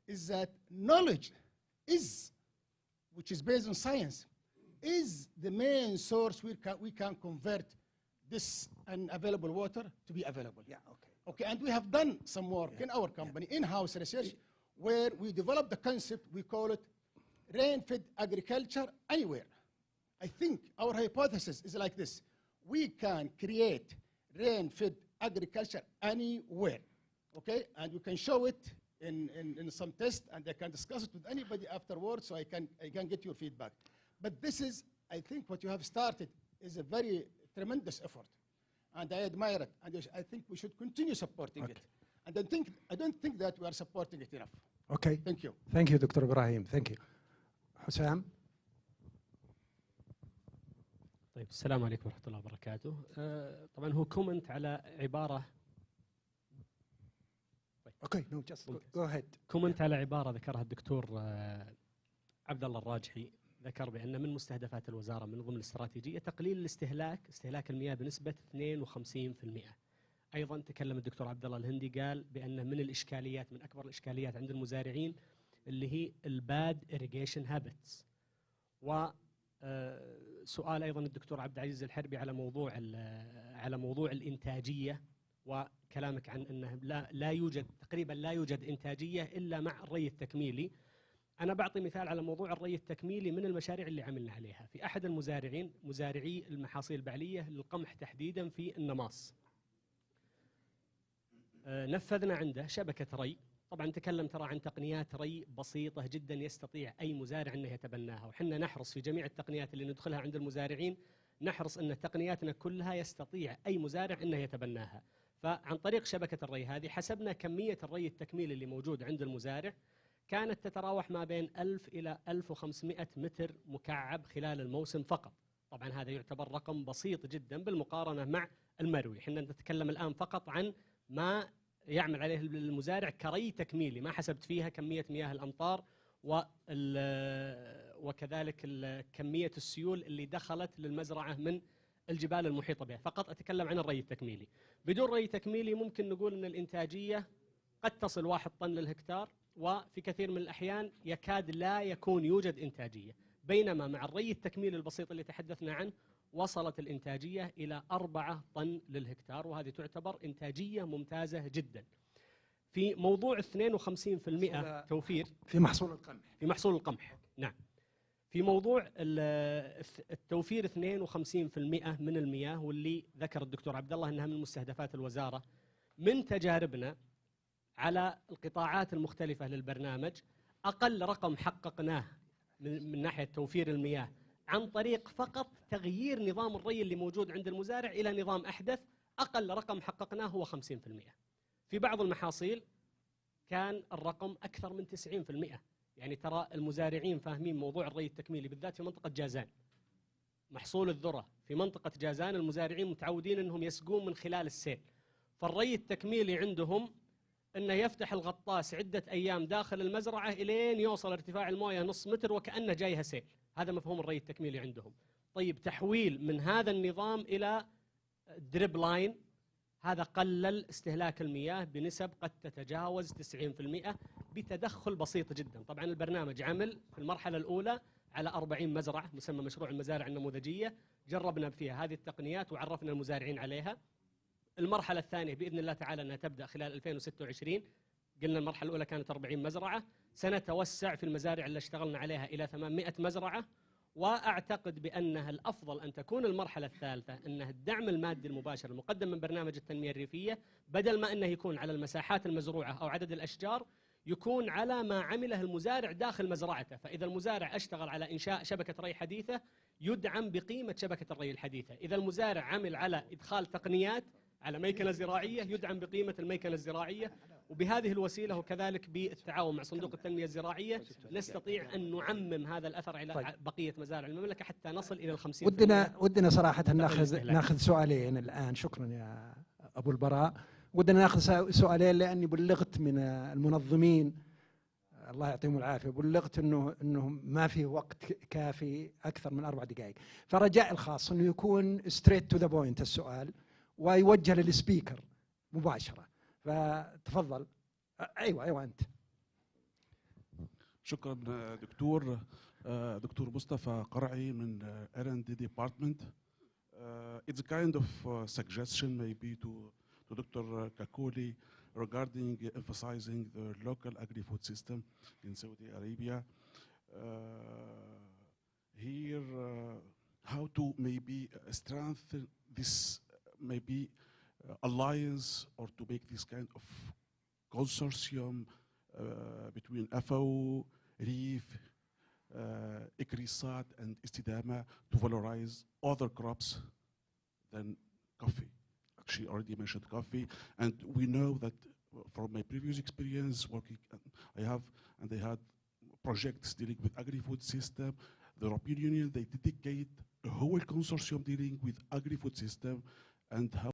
is that knowledge is, which is based on science, is the main source we can convert this unavailable water to be available. Yeah, okay. Okay, and we have done some work in our company, in-house research, where we developed the concept, we call it rain-fed agriculture anywhere. I think our hypothesis is like this. We can create rain-fed agriculture anywhere, okay? And we can show it in some test, and I can discuss it with anybody afterwards, so I can get your feedback. But this is, I think what you have started is a very tremendous effort, and I admire it, and I think we should continue supporting it. And I don't think that we are supporting it enough. Okay. Thank you. Thank you, Dr. Ibrahim. Thank you. حسام. طيب السلام عليكم ورحمة الله وبركاته. طبعا هو كومنت على عبارة. Okay, no, just go ahead. كومنت على عبارة ذكرها الدكتور عبد الله الراجحي، ذكر بأن من مستهدفات الوزارة من ضمن الاستراتيجية تقليل استهلاك المياه بنسبة 52%. أيضا تكلم الدكتور عبد الله الهندي، قال بأن من الإشكاليات، من أكبر الإشكاليات عند المزارعين اللي هي الباد irrigation habits. وسؤال أيضا الدكتور عبد العزيز الحربي على موضوع الإنتاجية، وكلامك عن أنه تقريبا لا يوجد إنتاجية إلا مع الري التكميلي. أنا بعطي مثال على موضوع الري التكميلي من المشاريع اللي عملنا عليها في أحد المزارعين، مزارعي المحاصيل البعلية للقمح تحديدا في النماص. نفذنا عنده شبكة ري، طبعا نتكلم ترى عن تقنيات ري بسيطة جدا يستطيع أي مزارع أنه يتبناها، وحنا نحرص في جميع التقنيات اللي ندخلها عند المزارعين، نحرص أن تقنياتنا كلها يستطيع أي مزارع أنه يتبناها. فعن طريق شبكة الري هذه حسبنا كمية الري التكميلي اللي موجود عند المزارع، كانت تتراوح ما بين 1000 إلى 1500 متر مكعب خلال الموسم فقط. طبعا هذا يعتبر رقم بسيط جدا بالمقارنة مع المروي. حنا نتكلم الآن فقط عن ما يعمل عليه المزارع كري تكميلي، ما حسبت فيها كمية مياه الأمطار وكذلك كمية السيول اللي دخلت للمزرعة من الجبال المحيطة بها، فقط أتكلم عن الري التكميلي. بدون ري تكميلي ممكن نقول أن الإنتاجية قد تصل 1 طن للهكتار، وفي كثير من الأحيان يكاد لا يوجد إنتاجية، بينما مع الري التكميلي البسيط اللي تحدثنا عنه وصلت الإنتاجية إلى 4 طن للهكتار، وهذه تعتبر إنتاجية ممتازة جدا. في موضوع 52% توفير في محصول القمح، نعم. في موضوع التوفير 52% من المياه، واللي ذكر الدكتور عبد الله أنها من مستهدفات الوزارة، من تجاربنا على القطاعات المختلفة للبرنامج، أقل رقم حققناه من ناحية توفير المياه عن طريق فقط تغيير نظام الري اللي موجود عند المزارع إلى نظام أحدث، أقل رقم حققناه هو 50%. في بعض المحاصيل كان الرقم أكثر من 90%. يعني ترى المزارعين فاهمين موضوع الري التكميلي، بالذات في منطقة جازان، محصول الذرة في منطقة جازان المزارعين متعودين أنهم يسقون من خلال السيل، فالري التكميلي عندهم أنه يفتح الغطاس عدة أيام داخل المزرعة إلين يوصل ارتفاع الموية نص متر وكأنه جايها سيل. هذا مفهوم الري التكميلي عندهم. طيب تحويل من هذا النظام إلى دريب لاين، هذا قلل استهلاك المياه بنسب قد تتجاوز 90% بتدخل بسيط جدا. طبعا البرنامج عمل في المرحلة الأولى على 40 مزرعة، مسمى مشروع المزارع النموذجية، جربنا فيها هذه التقنيات وعرفنا المزارعين عليها. المرحلة الثانية بإذن الله تعالى أنها تبدأ خلال 2026. قلنا المرحلة الأولى كانت 40 مزرعة، سنتوسع في المزارع اللي اشتغلنا عليها إلى 800 مزرعة، وأعتقد بأنها الأفضل أن تكون المرحلة الثالثة أنها الدعم المادي المباشر المقدم من برنامج التنمية الريفية، بدل ما أنه يكون على المساحات المزروعة أو عدد الأشجار، يكون على ما عمله المزارع داخل مزرعته. فإذا المزارع اشتغل على إنشاء شبكة ري حديثة يدعم بقيمة شبكة الري الحديثة، إذا المزارع عمل على إدخال تقنيات على ميكنة زراعية يدعم بقيمة الميكنة الزراعية. وبهذه الوسيلة وكذلك بالتعاون مع صندوق التنمية الزراعية نستطيع أن نعمم هذا الأثر على بقية مزارع المملكة حتى نصل إلى 50%. ودنا صراحة ناخذ سؤالين الآن. شكرا يا أبو البراء. ودنا ناخذ سؤالين لأني بلغت من المنظمين الله يعطيهم العافية، بلغت انه ما في وقت كافي أكثر من 4 دقائق، فرجاء الخاص انه يكون ستريت تو ذا بوينت السؤال ويوجه للسبيكر مباشرة. فتفضل أيوة أنت. شكرا دكتور. دكتور مصطفى قرعي من R&D Department. It's a kind of suggestion maybe to Dr. Kakoli regarding emphasizing the local agri-food system in Saudi Arabia. Here, how to maybe strengthen this maybe alliance or to make this kind of consortium between FAO, REEF, إكريسات and استدامة to valorize other crops than coffee. She already mentioned coffee, and we know that from my previous experience working, I had projects dealing with agri-food system. The European Union, they dedicate a whole consortium dealing with agri-food system and how